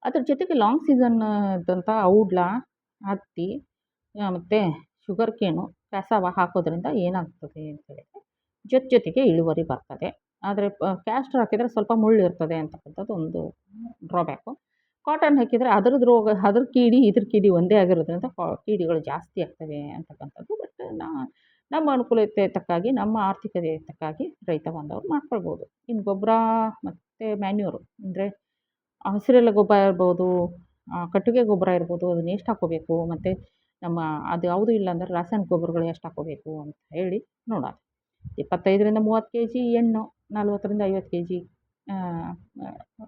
ಅದ್ರ ಜೊತೆಗೆ ಲಾಂಗ್ ಸೀಸನ್ ಇದ್ದಂಥ ಔಡ್ಲ, ಹತ್ತಿ ಮತ್ತು ಶುಗರ್ ಕೇನು, ಕ್ಯಾಸವ ಹಾಕೋದ್ರಿಂದ ಏನಾಗ್ತದೆ ಅಂತ ಹೇಳಿದರೆ ಜೊತೆಗೆ ಇಳುವರಿ ಬರ್ತದೆ. ಆದರೆ ಕ್ಯಾಸ್ಟರ್ ಹಾಕಿದರೆ ಸ್ವಲ್ಪ ಮುಳ್ಳು ಇರ್ತದೆ ಅಂತಕ್ಕಂಥದ್ದು ಒಂದು ಡ್ರಾಬ್ಯಾಕು. ಕಾಟನ್ ಹಾಕಿದರೆ ಅದ್ರದ್ದು ರೋಗ, ಅದ್ರ ಕೀಡಿ ಇದ್ರ ಕೀಡಿ ಒಂದೇ ಆಗಿರೋದ್ರಿಂದ ಕೀಡಿಗಳು ಜಾಸ್ತಿ ಆಗ್ತವೆ ಅಂತಕ್ಕಂಥದ್ದು. ಬಟ್ ನಮ್ಮ ಅನುಕೂಲತೆ ತಕ್ಕಾಗಿ, ನಮ್ಮ ಆರ್ಥಿಕತೆ ತಕ್ಕಾಗಿ ರೈತ ಬಾಂಧವರು ಮಾಡ್ಕೊಳ್ಬೋದು. ಇನ್ನು ಗೊಬ್ಬರ ಮತ್ತು ಮ್ಯಾನ್ಯೂರು ಅಂದರೆ ಹಸಿರೆಲೆ ಗೊಬ್ಬರ ಇರ್ಬೋದು, ಕಟ್ಟಿಗೆ ಗೊಬ್ಬರ ಇರ್ಬೋದು, ಅದನ್ನ ಎಷ್ಟು ಹಾಕ್ಕೋಬೇಕು, ಮತ್ತು ನಮ್ಮ ಅದು ಯಾವುದೂ ಇಲ್ಲ ಅಂದರೆ ರಾಸಾಯನಿಕ ಗೊಬ್ಬರಗಳು ಎಷ್ಟು ಹಾಕ್ಕೋಬೇಕು ಅಂತ ಹೇಳಿ ನೋಡೋಣ. 25ರಿಂದ 30 kg ಎಣ್ಣು, 40ರಿಂದ 50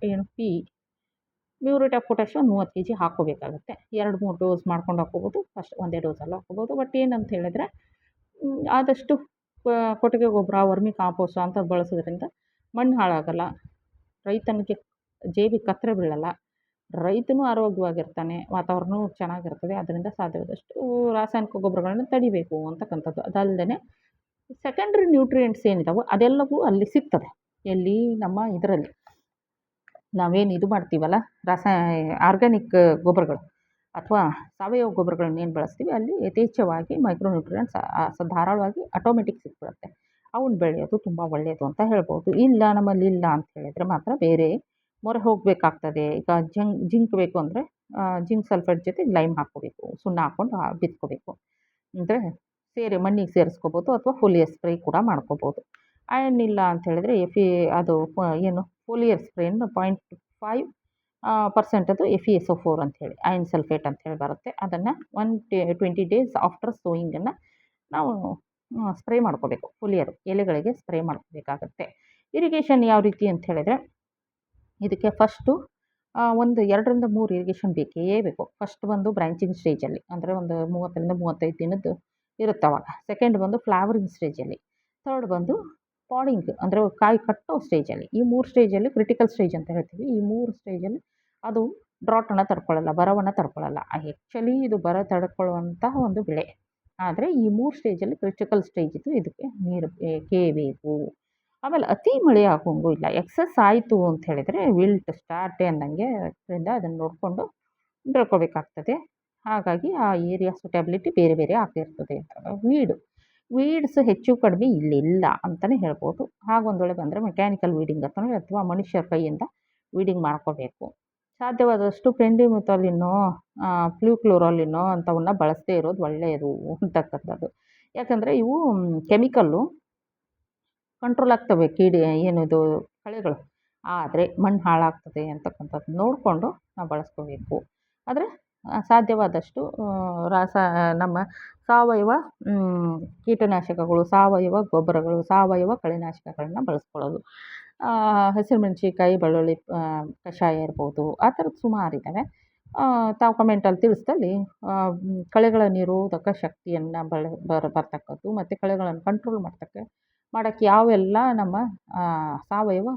kg P muriate of potash 30 kg ಹಾಕ್ಕೋಬೇಕಾಗುತ್ತೆ. 2-3 dose ಮಾಡ್ಕೊಂಡು ಹಾಕ್ಕೋಬೋದು, ಫಸ್ಟ್ ಒಂದೇ ಡೋಸಲ್ಲಿ ಹಾಕ್ಕೋಬೋದು. ಬಟ್ ಏನಂತ ಹೇಳಿದರೆ ಆದಷ್ಟು ಕೊಟ್ಟಿಗೆ ಗೊಬ್ಬರ, ವರ್ಮಿ ಕಾಂಪೋಸ್ಟ್ ಅಂಥದ್ದು ಬಳಸೋದ್ರಿಂದ ಮಣ್ಣು ಹಾಳಾಗಲ್ಲ, ರೈತನಿಗೆ ಜೇಬಿಗೆ ಕತ್ತರೆ ಬೀಳಲ್ಲ, ರೈತನೂ ಆರೋಗ್ಯವಾಗಿರ್ತಾನೆ, ವಾತಾವರಣವೂ ಚೆನ್ನಾಗಿರ್ತದೆ. ಅದರಿಂದ ಸಾಧ್ಯವಾದಷ್ಟು ರಾಸಾಯನಿಕ ಗೊಬ್ಬರಗಳನ್ನು ತಡಿಬೇಕು ಅಂತಕ್ಕಂಥದ್ದು. ಅದಲ್ಲದೆ ಸೆಕೆಂಡ್ರಿ ನ್ಯೂಟ್ರಿಯೆಂಟ್ಸ್ ಏನಿದಾವೋ ಅದೆಲ್ಲವೂ ಅಲ್ಲಿ ಸಿಗ್ತದೆ. ಎಲ್ಲಿ ನಮ್ಮ ಇದರಲ್ಲಿ ನಾವೇನು ಇದು ಮಾಡ್ತೀವಲ್ಲ ಆರ್ಗ್ಯಾನಿಕ್ ಗೊಬ್ಬರಗಳು ಅಥವಾ ಸಾವಯವ ಗೊಬ್ಬರಗಳನ್ನ ಏನು ಬಳಸ್ತೀವಿ ಅಲ್ಲಿ ಯಥೇಚ್ಛವಾಗಿ ಮೈಕ್ರೋ ನ್ಯೂಟ್ರಿಯೆಂಟ್ಸ್ ಧಾರಾಳವಾಗಿ ಆಟೋಮೆಟಿಕ್ ಸಿಕ್ಬಿಡುತ್ತೆ. ಅವನ್ನ ಬೆಳೆಯೋದು ತುಂಬ ಒಳ್ಳೆಯದು ಅಂತ ಹೇಳ್ಬೋದು. ಇಲ್ಲ ನಮ್ಮಲ್ಲಿ ಇಲ್ಲ ಅಂತ ಹೇಳಿದರೆ ಮಾತ್ರ ಬೇರೆ ಮೊರೆ ಹೋಗಬೇಕಾಗ್ತದೆ. ಈಗ ಜಿಂಕ್ ಬೇಕು ಅಂದರೆ ಜಿಂಕ್ ಸಲ್ಫೇಟ್ ಜೊತೆ ಲೈಮ್ ಹಾಕ್ಕೋಬೇಕು, ಸುಣ್ಣ ಹಾಕ್ಕೊಂಡು ಬಿತ್ಕೋಬೇಕು. ಅಂದರೆ ಮಣ್ಣಿಗೆ ಸೇರಿಸ್ಕೋಬೋದು ಅಥವಾ ಫೋಲಿಯರ್ ಸ್ಪ್ರೇ ಕೂಡ ಮಾಡ್ಕೋಬೋದು. ಅಯರ್ನ್ ಇಲ್ಲ ಅಂತ ಹೇಳಿದರೆ ಅದು ಫೋಲಿಯರ್ ಸ್ಪ್ರೇನ 0.5% ಅದು FeSO4 ಅಂಥೇಳಿ ಅಯರ್ನ್ ಸಲ್ಫೇಟ್ ಅಂಥೇಳಿ ಬರುತ್ತೆ. ಅದನ್ನು 20 ಡೇಸ್ ಆಫ್ಟರ್ ಸೋಯಿಂಗನ್ನು ನಾವು ಸ್ಪ್ರೇ ಮಾಡ್ಕೋಬೇಕು. ಫೋಲಿಯರು ಎಲೆಗಳಿಗೆ ಸ್ಪ್ರೇ ಮಾಡ್ಕೋಬೇಕಾಗತ್ತೆ. ಇರಿಗೇಷನ್ ಯಾವ ರೀತಿ ಅಂತ ಹೇಳಿದರೆ ಇದಕ್ಕೆ ಫಸ್ಟು 2ರಿಂದ 3 ಇರಿಗೇಷನ್ ಬೇಕೇ ಬೇಕು. ಫಸ್ಟ್ ಬಂದು ಬ್ರ್ಯಾಂಚಿಂಗ್ ಸ್ಟೇಜಲ್ಲಿ ಅಂದರೆ ಒಂದು 30ರಿಂದ 35 ದಿನದ್ದು ಇರುತ್ತೆ ಅವಾಗ. ಸೆಕೆಂಡ್ ಬಂದು ಫ್ಲವರಿಂಗ್ ಸ್ಟೇಜಲ್ಲಿ, ಥರ್ಡ್ ಬಂದು ಪಾಡಿಂಗ್ ಅಂದರೆ ಕಾಯಿ ಕಟ್ಟೋ ಸ್ಟೇಜಲ್ಲಿ. ಈ 3 ಸ್ಟೇಜಲ್ಲಿ ಕ್ರಿಟಿಕಲ್ ಸ್ಟೇಜ್ ಅಂತ ಹೇಳ್ತೀವಿ. ಈ 3 ಸ್ಟೇಜಲ್ಲಿ ಅದು ಡ್ರಾಟನ್ನು ತಡ್ಕೊಳ್ಳಲ್ಲ, ಬರವನ್ನು ತಡ್ಕೊಳ್ಳಲ್ಲ. ಆ್ಯಕ್ಚುಲಿ ಇದು ಬರ ತಡ್ಕೊಳ್ಳುವಂತಹ ಒಂದು ಬೆಳೆ. ಆದರೆ ಈ 3 ಸ್ಟೇಜಲ್ಲಿ ಕ್ರಿಟಿಕಲ್ ಸ್ಟೇಜ್ ಇದು. ಇದಕ್ಕೆ ನೀರು ಬೇಕೇ ಬೇಕು. ಆಮೇಲೆ ಅತಿ ಮಳೆ ಆಗೋಂಗೂ ಇಲ್ಲ. ಎಕ್ಸಸ್ ಆಯಿತು ಅಂತ ಹೇಳಿದರೆ ವಿಲ್ಟ್ ಸ್ಟಾರ್ಟೇ ಅಂದಂಗೆ, ಅದರಿಂದ ಅದನ್ನು ನೋಡಿಕೊಂಡು ಬೆಳ್ಕೋಬೇಕಾಗ್ತದೆ. ಹಾಗಾಗಿ ಆ ಏರಿಯಾ ಸೂಟಬಿಲಿಟಿ ಬೇರೆ ಬೇರೆ ಆಗ್ತಿರ್ತದೆ. ವೀಡ್ಸ್ ಹೆಚ್ಚು ಕಡಿಮೆ ಇಲ್ಲಿಲ್ಲ ಅಂತಲೇ ಹೇಳ್ಬೋದು. ಹಾಗೊಂದು ವೇಳೆ ಬಂದರೆ ಮೆಕ್ಯಾನಿಕಲ್ ವೀಡಿಂಗ್ ಅಥವಾ ಮನುಷ್ಯರ ಕೈಯಿಂದ ವೀಡಿಂಗ್ ಮಾಡ್ಕೋಬೇಕು. ಸಾಧ್ಯವಾದಷ್ಟು ಪೆಂಡಿಮಿಥಾಲಿನೋ, ಫ್ಲೂಕ್ಲೋರಾಲಿನೋ ಅಂಥವನ್ನ ಬಳಸದೇ ಇರೋದು ಒಳ್ಳೆಯದು ಅಂತಕ್ಕಂಥದ್ದು. ಯಾಕಂದರೆ ಇವು ಕೆಮಿಕಲ್ಲು ಕಂಟ್ರೋಲ್ ಆಗ್ತವೆ ಏನಿದು ಕಳೆಗಳು. ಆದರೆ ಮಣ್ಣು ಹಾಳಾಗ್ತದೆ ಅಂತಕ್ಕಂಥದ್ದು ನೋಡಿಕೊಂಡು ನಾವು ಬಳಸ್ಕೋಬೇಕು. ಆದರೆ ಸಾಧ್ಯವಾದಷ್ಟು ನಮ್ಮ ಸಾವಯವ ಕೀಟನಾಶಕಗಳು, ಸಾವಯವ ಗೊಬ್ಬರಗಳು, ಸಾವಯವ ಕಳೆನಾಶಕಗಳನ್ನ ಬಳಸ್ಕೊಳ್ಳೋದು. ಹಸಿರುಮೆಣ್ಸಿನ್ಕಾಯಿ, ಬೆಳ್ಳುಳ್ಳಿ ಕಷಾಯ ಇರ್ಬೋದು, ಆ ಥರದ್ದು ಸುಮಾರಿದ್ದಾವೆ. ತಾವು ಕಮೆಂಟಲ್ಲಿ ತಿಳಿಸಿದಲ್ಲಿ ಕಳೆಗಳ ನಿರೋಧಕ ಶಕ್ತಿಯನ್ನು ಬರ್ತಕ್ಕದ್ದು ಮತ್ತು ಕಳೆಗಳನ್ನು ಕಂಟ್ರೋಲ್ ಮಾಡೋಕ್ಕೆ ಯಾವೆಲ್ಲ ನಮ್ಮ ಸಾವಯವ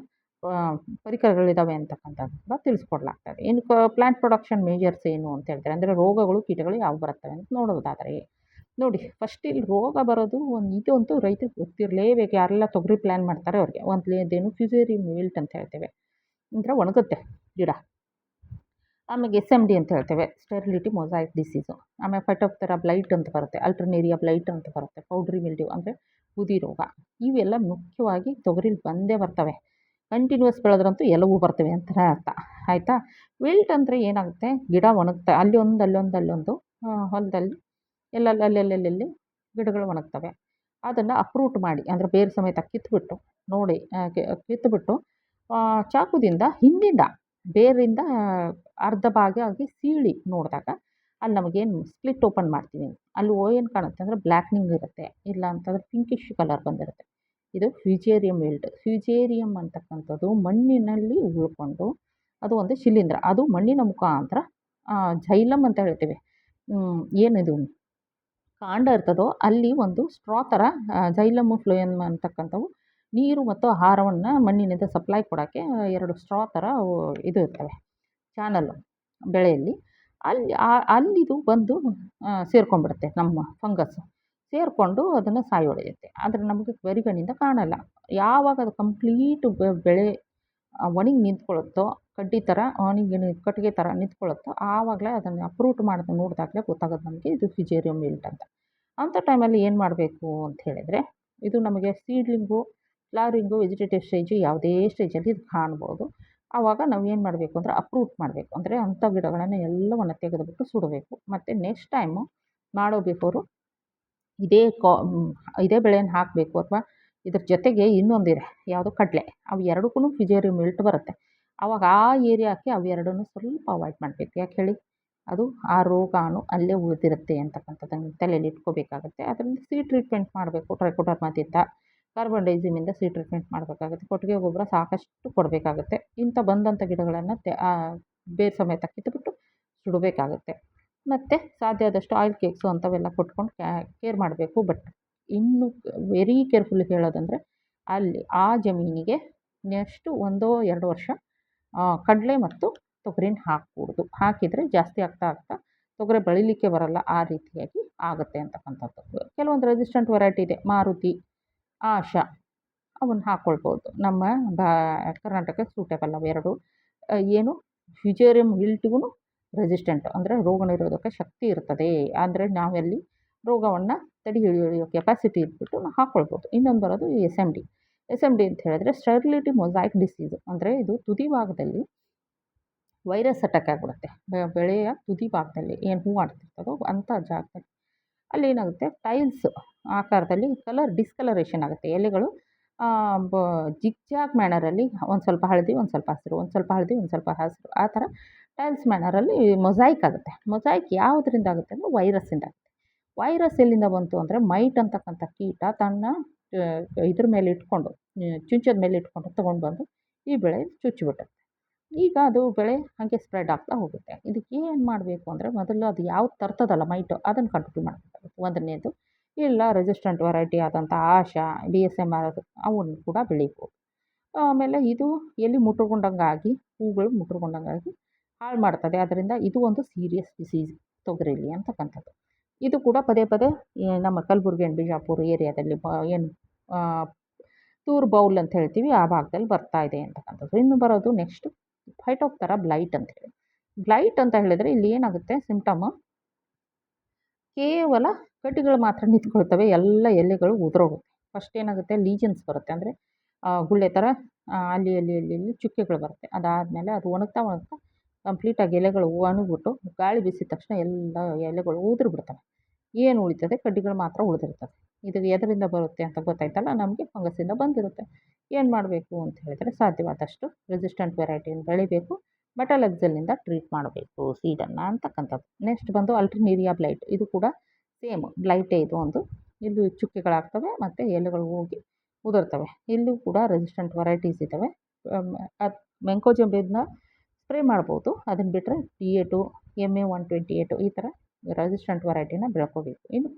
ಪರಿಕರಗಳಿದ್ದಾವೆ ಅಂತಕ್ಕಂಥದ್ದು ಕೂಡ ತಿಳಿಸ್ಕೊಡ್ಲಾಗ್ತದೆ. ಇನ್ನು ಪ್ಲಾಂಟ್ ಪ್ರೊಡಕ್ಷನ್ ಮೇಜರ್ಸ್ ಏನು ಅಂತ ಹೇಳ್ತಾರೆ ಅಂದರೆ ರೋಗಗಳು, ಕೀಟಗಳು ಯಾವ ಬರ್ತವೆ ಅಂತ ನೋಡೋದಾದರೆ ನೋಡಿ, ಫಸ್ಟ್ ಇಲ್ಲಿ ರೋಗ ಬರೋದು ಇದಂತೂ ರೈತರಿಗೆ ಗೊತ್ತಿರಲೇಬೇಕು. ಯಾರೆಲ್ಲ ತೊಗರಿ ಪ್ಲ್ಯಾನ್ ಮಾಡ್ತಾರೆ ಅವ್ರಿಗೆ ಒಂದೇನು ಫ್ಯುಸೇರಿಯಂ ವಿಲ್ಟ್ ಅಂತ ಹೇಳ್ತೇವೆ, ಅಂದರೆ ಒಣಗುತ್ತೆ ಗಿಡ. ಆಮೇಲೆ SMD ಅಂತ ಹೇಳ್ತೇವೆ, ಸ್ಟೆರಿಲಿಟಿ ಮೊಸಾಯಿಕ್ ಡಿಸೀಸು. ಆಮೇಲೆ ಫೈಟೋಪ್ತರಾ ಬ್ಲೈಟ್ ಅಂತ ಬರುತ್ತೆ, ಅಲ್ಟರ್ನೇರಿಯಾ ಬ್ಲೈಟ್ ಅಂತ ಬರುತ್ತೆ, ಪೌಡ್ರಿ ಮಿಲ್ಡ್ಯೂ ಅಂದರೆ ಬೂದಿ ರೋಗ. ಇವೆಲ್ಲ ಮುಖ್ಯವಾಗಿ ತೊಗರಿಲಿ ಬಂದೇ ಬರ್ತವೆ. ಕಂಟಿನ್ಯೂಸ್ ಬೆಳೆದ್ರಂತೂ ಎಲ್ಲವೂ ಬರ್ತವೆ ಅಂತ ಅರ್ಥ, ಆಯಿತಾ. ವಿಲ್ಟ್ ಅಂದರೆ ಏನಾಗುತ್ತೆ, ಗಿಡ ಒಣಗ್ತಾ ಅಲ್ಲೊಂದು ಹೊಲದಲ್ಲಿ ಅಲ್ಲಲ್ಲಿ ಗಿಡಗಳು ಒಣಗ್ತವೆ. ಅದನ್ನು ಅಪ್ರೂಟ್ ಮಾಡಿ ಅಂದರೆ ಬೇರು ಸಮೇತ ಕಿತ್ತುಬಿಟ್ಟು ನೋಡಿ, ಕಿತ್ತುಬಿಟ್ಟು ಚಾಕುದಿಂದ ಹಿಂದಿಂದ ಬೇರಿಂದ ಅರ್ಧ ಭಾಗ ಆಗಿ ಸೀಳಿ ನೋಡಿದಾಗ ಅಲ್ಲಿ ನಮಗೇನು ಸ್ಪ್ಲಿಟ್ ಓಪನ್ ಮಾಡ್ತೀವಿ, ಅಲ್ಲಿ ಏನು ಕಾಣುತ್ತೆ ಅಂದರೆ ಬ್ಲ್ಯಾಕ್ನಿಂಗ್ ಇರುತ್ತೆ, ಇಲ್ಲ ಅಂತಂದರೆ ಪಿಂಕಿಶ್ ಕಲರ್ ಬಂದಿರುತ್ತೆ. ಇದು ಫ್ಯುಸೇರಿಯಂ ವಿಲ್ಟ್. ಫ್ಯುಸೇರಿಯಂ ಅಂತಕ್ಕಂಥದ್ದು ಮಣ್ಣಿನಲ್ಲಿ ಉಳ್ಕೊಂಡು ಅದು ಒಂದು ಶಿಲೀಂಧ್ರ, ಅದು ಮಣ್ಣಿನ ಮುಖಾಂತರ ಝೈಲಮ್ ಅಂತ ಹೇಳ್ತೀವಿ, ಏನಿದು ಕಾಂಡ ಇರ್ತದೋ ಅಲ್ಲಿ ಒಂದು ಸ್ಟ್ರಾ ಥರ ಝೈಲಮ್ ಫ್ಲೋಯಮ್ ಅಂತಕ್ಕಂಥವು ನೀರು ಮತ್ತು ಆಹಾರವನ್ನು ಮಣ್ಣಿನಿಂದ ಸಪ್ಲೈ ಕೊಡೋಕ್ಕೆ 2 ಸ್ಟ್ರಾ ಥರ ಇದು ಇರ್ತವೆ ಚಾನಲ್ಲು ಬೆಳೆಯಲ್ಲಿ. ಅಲ್ಲಿದು ಬಂದು ಸೇರ್ಕೊಂಡ್ಬಿಡುತ್ತೆ ನಮ್ಮ ಫಂಗಸ್ಸು, ಸೇರಿಕೊಂಡು ಅದನ್ನು ಸಾಯೋಳೆಯುತ್ತೆ. ಆದರೆ ನಮಗೆ ಬರಿಗಣ್ಣಿಂದ ಕಾಣಲ್ಲ. ಯಾವಾಗ ಅದು ಕಂಪ್ಲೀಟು ಬೆಳೆ ಒಣಗಿ ನಿಂತ್ಕೊಳ್ಳುತ್ತೋ, ಕಡ್ಡಿ ಥರ ಕಟ್ಟಿಗೆ ಥರ ನಿಂತ್ಕೊಳ್ಳುತ್ತೋ, ಆವಾಗಲೇ ಅದನ್ನು ಅಪ್ರೂಟ್ ಮಾಡೋದು ನೋಡಿದಾಗಲೇ ಗೊತ್ತಾಗೋದು ನಮಗೆ ಇದು ಫ್ಯುಸೇರಿಯಂ ವಿಲ್ಟ್ ಅಂತ. ಅಂಥ ಟೈಮಲ್ಲಿ ಏನು ಮಾಡಬೇಕು ಅಂತ ಹೇಳಿದರೆ, ಇದು ನಮಗೆ ಸೀಡ್ಲಿಂಗು, ಫ್ಲವರಿಂಗು, ವೆಜಿಟೇಟಿವ್ ಸ್ಟೇಜು ಯಾವುದೇ ಸ್ಟೇಜಲ್ಲಿ ಇದು ಕಾಣ್ಬೋದು. ಆವಾಗ ನಾವು ಏನು ಮಾಡಬೇಕು ಅಂದರೆ ಅಪ್ರೂಟ್ ಮಾಡಬೇಕು. ಅಂದರೆ ಅಂಥ ಗಿಡಗಳನ್ನು ಎಲ್ಲವನ್ನು ತೆಗೆದುಬಿಟ್ಟು ಸುಡಬೇಕು. ಮತ್ತು ನೆಕ್ಸ್ಟ್ ಟೈಮು ಮಾಡೋ ಬಿಫೋರು ಇದೇ ಬೆಳೆಯನ್ನು ಹಾಕಬೇಕು, ಅಥವಾ ಇದ್ರ ಜೊತೆಗೆ ಇನ್ನೊಂದಿದೆ ಯಾವುದು ಕಡಲೆ, ಅವು ಎರಡಕ್ಕೂ ಫ್ಯುಸೇರಿಯಂ ವಿಲ್ಟ್ ಬರುತ್ತೆ. ಆವಾಗ ಆ ಏರಿಯಾಕ್ಕೆ ಅವೆರಡನ್ನೂ ಸ್ವಲ್ಪ ಅವಾಯ್ಡ್ ಮಾಡಬೇಕು. ಯಾಕೆ ಹೇಳಿ, ಅದು ಆ ರೋಗಾಣು ಅಲ್ಲೇ ಉಳಿದಿರುತ್ತೆ ಅಂತಕ್ಕಂಥದ್ದನ್ನು ತಲೆಯಲ್ಲಿ ಇಟ್ಕೋಬೇಕಾಗುತ್ತೆ. ಅದರಿಂದ ಸೀಡ್ ಟ್ರೀಟ್ಮೆಂಟ್ ಮಾಡಬೇಕು. ಟ್ರೈಕೋಡರ್ಮಾದಿಂದ, ಕಾರ್ಬನ್ ಡೈಸಿಮಿಂದ ಸೀಡ್ ಟ್ರೀಟ್ಮೆಂಟ್ ಮಾಡಬೇಕಾಗುತ್ತೆ. ಕೊಟ್ಟಿಗೆ ಗೊಬ್ಬರ ಸಾಕಷ್ಟು ಕೊಡಬೇಕಾಗುತ್ತೆ. ಇಂಥ ಬಂದಂಥ ಗಿಡಗಳನ್ನು ಬೇರು ಸಮೇತ ಕಿತ್ತುಬಿಟ್ಟು ಸುಡಬೇಕಾಗುತ್ತೆ. ಮತ್ತು ಸಾಧ್ಯ ಆದಷ್ಟು ಆಯಿಲ್ ಕೇಕ್ಸು ಅಂಥವೆಲ್ಲ ಕೊಟ್ಕೊಂಡು ಕೇರ್ ಮಾಡಬೇಕು. ಬಟ್ ಇನ್ನೂ ವೆರಿ ಕೇರ್ಫುಲ್ ಹೇಳೋದಂದರೆ, ಅಲ್ಲಿ ಆ ಜಮೀನಿಗೆ ನೆಕ್ಸ್ಟು 1-2 ವರ್ಷ ಕಡಲೆ ಮತ್ತು ತೊಗರಿನ ಹಾಕಕೂಡ್ದು. ಹಾಕಿದರೆ ಜಾಸ್ತಿ ಆಗ್ತಾ ತೊಗರಿ ಬೆಳಿಲಿಕ್ಕೆ ಬರಲ್ಲ, ಆ ರೀತಿಯಾಗಿ ಆಗುತ್ತೆ ಅಂತಕ್ಕಂಥದ್ದು. ಕೆಲವೊಂದು ರೆಸಿಸ್ಟೆಂಟ್ ವೆರೈಟಿ ಇದೆ, ಮಾರುತಿ, ಆಶಾ, ಅವನ್ನ ಹಾಕ್ಕೊಳ್ಬೋದು. ನಮ್ಮ ಕರ್ನಾಟಕಕ್ಕೆ ಸೂಟೇಬಲ್ ಅವೆರಡು. ಏನು ಫ್ಯುಸೇರಿಯಂ ವಿಲ್ಟ್ಗೂ ರೆಸಿಸ್ಟೆಂಟ್ ಅಂದರೆ ರೋಗ ನಿರೋಧಕ ಶಕ್ತಿ ಇರ್ತದೆ. ಅಂದರೆ ನಾವೆಲ್ಲಿ ರೋಗವನ್ನು ತಡೆ ಹಿಡಿಯೋ ಕೆಪಾಸಿಟಿ ಇಟ್ಬಿಟ್ಟು ನಾವು ಹಾಕ್ಕೊಳ್ಬೋದು. ಇನ್ನೊಂದು ಬರೋದು SMD ಅಂತ ಹೇಳಿದ್ರೆ ಸ್ಟೆರಿಲಿಟಿ ಮೊಸಾಯಿಕ್ ಡಿಸೀಸು. ಅಂದರೆ ಇದು ತುದಿ ಭಾಗದಲ್ಲಿ ವೈರಸ್ ಅಟ್ಯಾಕ್ ಆಗಿಬಿಡುತ್ತೆ. ಬೆಳೆಯ ತುದಿ ಭಾಗದಲ್ಲಿ ಏನು ಹೂ ಆಡ್ತಿರ್ತದೋ ಅಂಥ ಜಾಗದಲ್ಲಿ ಅಲ್ಲಿ ಏನಾಗುತ್ತೆ, ಟೈಲ್ಸ್ ಆಕಾರದಲ್ಲಿ ಡಿಸ್ಕಲರೇಷನ್ ಆಗುತ್ತೆ. ಎಲೆಗಳು ಜಿಗ್ಜಾಗ್ ಮ್ಯಾನರಲ್ಲಿ ಒಂದು ಸ್ವಲ್ಪ ಹಳದಿ, ಒಂದು ಸ್ವಲ್ಪ ಹಸಿರು, ಒಂದು ಸ್ವಲ್ಪ ಹಳದಿ, ಒಂದು ಸ್ವಲ್ಪ ಹಸಿರು, ಆ ಥರ ಟೈಲ್ಸ್ ಮ್ಯಾನರಲ್ಲಿ ಮೊಸಾಯಿಕ್ ಆಗುತ್ತೆ. ಮೊಸಾಯಿಕ್ ಯಾವುದರಿಂದ ಆಗುತ್ತೆ ಅಂದರೆ ವೈರಸ್ಸಿಂದ ಆಗುತ್ತೆ. ವೈರಸ್ ಎಲ್ಲಿಂದ ಬಂತು ಅಂದರೆ ಮೈಟ್ ಅಂತಕ್ಕಂಥ ಕೀಟ ತನ್ನ ಇದ್ರ ಮೇಲೆ ಇಟ್ಕೊಂಡು, ಚುಂಚದ ಮೇಲೆ ಇಟ್ಕೊಂಡು ತೊಗೊಂಡು ಬಂದು ಈ ಬೆಳೆ ಚುಚ್ಚಿಬಿಡುತ್ತೆ. ಈಗ ಅದು ಬೆಳೆ ಹಾಗೆ ಸ್ಪ್ರೆಡ್ ಆಗ್ತಾ ಹೋಗುತ್ತೆ. ಇದಕ್ಕೆ ಏನು ಮಾಡಬೇಕು ಅಂದರೆ, ಮೊದಲು ಅದು ಯಾವ್ದು ತರ್ತದಲ್ಲ ಮೈಟು, ಅದನ್ನು ಕಂಟ್ರೋಲ್ ಮಾಡಬೇಕಾಗುತ್ತೆ. ಒಂದನೇದು, ಇಲ್ಲ ರೆಸಿಸ್ಟೆಂಟ್ ವೆರೈಟಿ ಆದಂಥ ಆಶಾ, DSMR ಅವನ್ನು ಕೂಡ ಬೆಳಿಬೋದು. ಆಮೇಲೆ ಇದು ಎಲ್ಲಿ ಮುಟ್ಕೊಂಡಂಗಾಗಿ, ಹೂಗಳು ಮುಟ್ಕೊಂಡಂಗಾಗಿ ಹಾಳು ಮಾಡ್ತದೆ. ಅದರಿಂದ ಇದು ಒಂದು ಸೀರಿಯಸ್ ಡಿಸೀಸ್ ತೊಗರಿಲಿ ಅಂತಕ್ಕಂಥದ್ದು. ಇದು ಕೂಡ ಪದೇ ನಮ್ಮ ಕಲಬುರ್ಗಿ ಆ್ಯಂಡ್ ಬಿಜಾಪುರ ಏರಿಯಾದಲ್ಲಿ ಏನು ತೂರ್ ಬೌಲ್ ಅಂತ ಹೇಳ್ತೀವಿ, ಆ ಭಾಗದಲ್ಲಿ ಬರ್ತಾ ಇದೆ ಅಂತಕ್ಕಂಥದ್ದು. ಇನ್ನು ಬರೋದು ನೆಕ್ಸ್ಟ್ ಫೈಟೋಪ್ತರಾ ಬ್ಲೈಟ್ ಅಂತ ಹೇಳಿ. ಬ್ಲೈಟ್ ಅಂತ ಹೇಳಿದರೆ ಇಲ್ಲಿ ಏನಾಗುತ್ತೆ, ಸಿಂಪ್ಟಮು ಕೇವಲ ಕಡ್ಡಿಗಳು ಮಾತ್ರ ನಿಂತ್ಕೊಳ್ತವೆ, ಎಲ್ಲ ಎಲೆಗಳು ಉದುರೋಗುತ್ತೆ. ಫಸ್ಟ್ ಏನಾಗುತ್ತೆ, ಲೀಜನ್ಸ್ ಬರುತ್ತೆ, ಅಂದರೆ ಗುಳ್ಳೆ ಥರ ಅಲ್ಲಿ ಚುಕ್ಕೆಗಳು ಬರುತ್ತೆ. ಅದಾದಮೇಲೆ ಅದು ಒಣಗ್ತಾ ಕಂಪ್ಲೀಟಾಗಿ ಎಲೆಗಳು ಒಣಗ್ಬಿಟ್ಟು ಗಾಳಿ ಬೀಸಿದ ತಕ್ಷಣ ಎಲ್ಲ ಎಲೆಗಳು ಉದುರಿ ಬಿಡ್ತವೆ. ಏನು ಉಳಿತದೆ? ಕಡ್ಡಿಗಳು ಮಾತ್ರ ಉಳಿದಿರ್ತವೆ. ಇದು ಎದರಿಂದ ಬರುತ್ತೆ ಅಂತ ಗೊತ್ತಾಯ್ತಲ್ಲ, ನಮಗೆ ಫಂಗಸ್ಸಿಂದ ಬಂದಿರುತ್ತೆ. ಏನು ಮಾಡಬೇಕು ಅಂತ ಹೇಳಿದರೆ, ಸಾಧ್ಯವಾದಷ್ಟು ರೆಸಿಸ್ಟೆಂಟ್ ವೆರೈಟಿನ ಬೆಳಿಬೇಕು. ಮೆಟಲಕ್ಸಲ್ನಿಂದ ಟ್ರೀಟ್ ಮಾಡಬೇಕು ಸೀಡನ್ನು ಅಂತಕ್ಕಂಥದ್ದು. ನೆಕ್ಸ್ಟ್ ಬಂದು ಅಲ್ಟರ್ನೇರಿಯಾ ಬ್ಲೈಟ್. ಇದು ಕೂಡ ಸೇಮ್ ಬ್ಲೈಟೇ ಇದು ಒಂದು. ಇಲ್ಲಿ ಚುಕ್ಕೆಗಳಾಗ್ತವೆ ಮತ್ತು ಎಲೆಗಳು ಹೋಗಿ ಉದುರ್ತವೆ. ಇಲ್ಲೂ ಕೂಡ ರೆಸಿಸ್ಟೆಂಟ್ ವೆರೈಟೀಸ್ ಇದ್ದಾವೆ. ಅದು ಮೆಂಕೋಜೆಬ್ಬಿನ ಸ್ಪ್ರೇ ಮಾಡ್ಬೋದು. ಅದನ್ನು ಬಿಟ್ಟರೆ ಟಿ8, MA128 ಈ ಥರ ರೆಸಿಸ್ಟೆಂಟ್ ವೆರೈಟಿನ ಬೆಳ್ಕೋಬೇಕು. ಇನ್ನು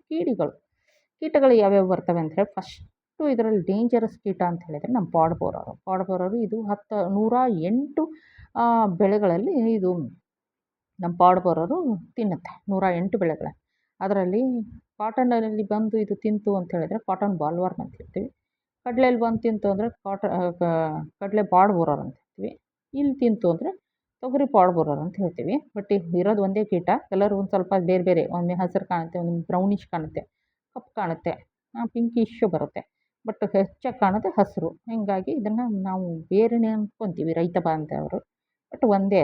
ಕೀಟಗಳು ಯಾವ್ಯಾವು ಬರ್ತವೆ ಅಂದರೆ, ಫಸ್ಟು ಇದರಲ್ಲಿ ಡೇಂಜರಸ್ ಕೀಟ ಅಂತ ಹೇಳಿದರೆ ನಮ್ಮ ಪಾಡ್ ಬೋರರು ಇದು 108 ಬೆಳೆಗಳಲ್ಲಿ ಇದು ನಮ್ಮ ಪಾಡ್ ಬೋರರು ತಿನ್ನುತ್ತೆ. 108 ಬೆಳೆಗಳಲ್ಲಿ. ಅದರಲ್ಲಿ ಕಾಟನಲ್ಲಿ ಬಂದು ಇದು ತಿಂತು ಅಂತ ಹೇಳಿದರೆ ಕಾಟನ್ ಬಾಲ್ವರ್ಮ್ ಅಂತ ಹೇಳ್ತೀವಿ. ಕಡಲೆಯಲ್ಲಿ ಬಂದು ತಿಂತು ಅಂದರೆ ಕಡಲೆ ಪಾಡ್ ಬೋರರ್ ಅಂತ ಹೇಳ್ತೀವಿ. ಇಲ್ಲಿ ತಿಂತು ಅಂದರೆ ತೊಗರಿ ಪಾಡ್ ಬೋರರ್ ಅಂತ ಹೇಳ್ತೀವಿ. ಬಟ್ ಇರೋದು ಒಂದೇ ಕೀಟ. ಕಲರ್ ಒಂದು ಸ್ವಲ್ಪ ಬೇರೆ ಬೇರೆ, ಒಮ್ಮೆ ಹಸಿರು ಕಾಣುತ್ತೆ, ಒಮ್ಮೆ ಬ್ರೌನಿಷ್ ಕಾಣುತ್ತೆ, ಕಪ್ಪು ಕಾಣುತ್ತೆ, ಪಿಂಕಿಶ್ ಬರುತ್ತೆ. ಬಟ್ ಹೆಚ್ಚಾಗಿ ಕಾಣೋದು ಹಸಿರು. ಹೀಗಾಗಿ ಇದನ್ನು ನಾವು ಬೇರೆಯೇ ಅಂದ್ಕೊತೀವಿ ರೈತ ಬಾಂಧವರು. ಬಟ್ ಒಂದೇ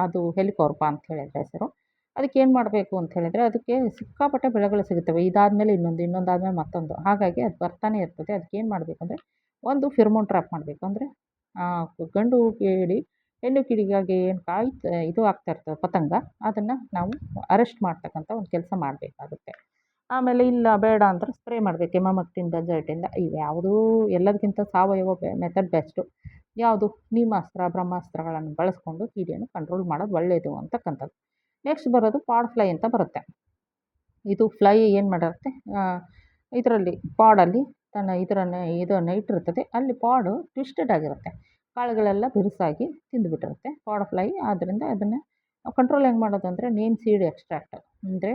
ಅದು ಹೆಲಿಕೋವರ್ಪ ಅಂತ ಹೇಳಿದ್ರೆ ಹೆಸರು. ಅದಕ್ಕೇನು ಮಾಡಬೇಕು ಅಂತ ಹೇಳಿದರೆ, ಅದಕ್ಕೆ ಸಿಕ್ಕಾಪಟ್ಟೆ ಬೆಳೆಗಳು ಸಿಗುತ್ತವೆ. ಇದಾದಮೇಲೆ ಇನ್ನೊಂದಾದಮೇಲೆ ಮತ್ತೊಂದು. ಹಾಗಾಗಿ ಅದು ಬರ್ತಾನೆ ಇರ್ತದೆ. ಅದಕ್ಕೇನು ಮಾಡಬೇಕು ಅಂದರೆ, ಒಂದು ಫಿರ್ಮೋನ್ ಟ್ರ್ಯಾಪ್ ಮಾಡಬೇಕು. ಅಂದರೆ ಗಂಡು ಕೀಡಿ ಹೆಣ್ಣು ಕಿಡಿಗಾಗಿ ಏನು ಇದು ಆಗ್ತಾ ಇರ್ತದೆ ಪತಂಗ, ಅದನ್ನು ನಾವು ಅರೆಸ್ಟ್ ಮಾಡ್ತಕ್ಕಂಥ ಒಂದು ಕೆಲಸ ಮಾಡಬೇಕಾಗುತ್ತೆ. ಆಮೇಲೆ ಇಲ್ಲ ಬೇಡ ಅಂದರೆ ಸ್ಪ್ರೇ ಮಾಡಬೇಕು ಎಮಾಮೆಕ್ಟಿನ್ ಬೆಂಜೋಯೇಟಿಂದ. ಇವ್ಯಾವುದೂ ಎಲ್ಲದಕ್ಕಿಂತ ಸಾವಯವ ಮೆಥಡ್ ಬೆಸ್ಟು. ಯಾವುದು? ನೀಮಾಸ್ತ್ರ, ಬ್ರಹ್ಮಾಸ್ತ್ರಗಳನ್ನು ಬಳಸ್ಕೊಂಡು ಕೀಡಿಯನ್ನು ಕಂಟ್ರೋಲ್ ಮಾಡೋದು ಒಳ್ಳೆಯದು ಅಂತಕ್ಕಂಥದ್ದು. ನೆಕ್ಸ್ಟ್ ಬರೋದು ಪಾಡ್ ಫ್ಲೈ ಅಂತ ಬರುತ್ತೆ. ಇದು ಫ್ಲೈ ಏನು ಮಾಡಿರುತ್ತೆ, ಇದರಲ್ಲಿ ಪಾಡಲ್ಲಿ ತನ್ನ ಇದನ್ನು ಇಟ್ಟಿರ್ತದೆ. ಅಲ್ಲಿ ಪಾಡು ಟ್ವಿಸ್ಟೆಡ್ ಆಗಿರುತ್ತೆ. ಕಾಳುಗಳೆಲ್ಲ ಬಿರುಸಾಗಿ ತಿಂದುಬಿಟ್ಟಿರುತ್ತೆ ಪಾಡ್ ಫ್ಲೈ. ಆದ್ದರಿಂದ ಅದನ್ನು ನಾವು ಕಂಟ್ರೋಲ್ ಹೆಂಗೆ ಮಾಡೋದು ಅಂದರೆ, ನೀಮ್ ಸೀಡ್ ಎಕ್ಸ್ಟ್ರಾಕ್ಟ್ ಅಂದರೆ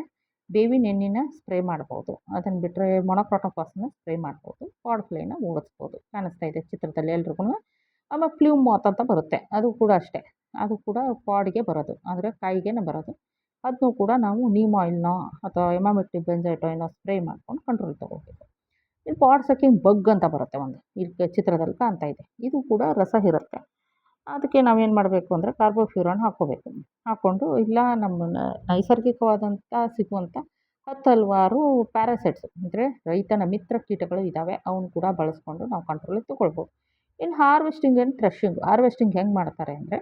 ಬೇವಿನ ಎಣ್ಣೆನ ಸ್ಪ್ರೇ ಮಾಡ್ಬೋದು. ಅದನ್ನು ಬಿಟ್ಟರೆ ಮೊನೊಕ್ರೋಟೋಫಾಸನ್ನ ಸ್ಪ್ರೇ ಮಾಡ್ಬೋದು. ಪಾಡ್ ಫ್ಲೈನ ಓಡಿಸ್ಬೋದು. ಕಾಣಿಸ್ತಾ ಇದೆ ಚಿತ್ರದಲ್ಲಿ ಎಲ್ರಿಗೂ. ಆಮೇಲೆ ಪ್ಲೂಮ್ ಮಾತ್ ಅಂತ ಬರುತ್ತೆ. ಅದು ಕೂಡ ಅಷ್ಟೇ. ಅದು ಕೂಡ ಪಾಡಿಗೆ ಬರೋದು, ಅಂದರೆ ಕಾಯಿಗೆನೇ ಬರೋದು. ಅದನ್ನೂ ಕೂಡ ನಾವು ನೀಮ್ ಆಯಿಲ್ನೋ ಅಥವಾ ಎಮಾಮೆಕ್ಟಿನ್ ಬೆಂಜೋಯೇಟೋ ಸ್ಪ್ರೇ ಮಾಡ್ಕೊಂಡು ಕಂಟ್ರೋಲ್ ತೊಗೋಬೇಕು. ಇಲ್ಲಿ ಪಾಡ್ ಸಕ್ಕಿಂಗ್ ಬಗ್ ಅಂತ ಬರುತ್ತೆ ಒಂದು, ಇಲ್ಲಿ ಚಿತ್ರದಲ್ಲಿ ಕಾಣ್ತಾ ಇದೆ. ಇದು ಕೂಡ ರಸ ಇರುತ್ತೆ. ಅದಕ್ಕೆ ನಾವೇನು ಮಾಡಬೇಕು ಅಂದರೆ ಕಾರ್ಬೋಫ್ಯೂರಾನ್ ಹಾಕ್ಕೋಬೇಕು. ಹಾಕ್ಕೊಂಡು ಇಲ್ಲ ನಮ್ಮ ನೈಸರ್ಗಿಕವಾದಂಥ ಸಿಗುವಂಥ ಹಲವಾರು ಪ್ಯಾರಾಸೈಟ್ಸ್ ಅಂದರೆ ರೈತನ ಮಿತ್ರ ಕೀಟಗಳು ಇದ್ದಾವೆ. ಅವನ್ನ ಕೂಡ ಬಳಸ್ಕೊಂಡು ನಾವು ಕಂಟ್ರೋಲಿಗೆ ತೊಗೊಳ್ಬೋದು. ಇನ್ನು ಹಾರ್ವೆಸ್ಟಿಂಗ್ ಆ್ಯಂಡ್ ಥ್ರೆಶಿಂಗ್. ಹಾರ್ವೆಸ್ಟಿಂಗ್ ಹೆಂಗೆ ಮಾಡ್ತಾರೆ ಅಂದರೆ,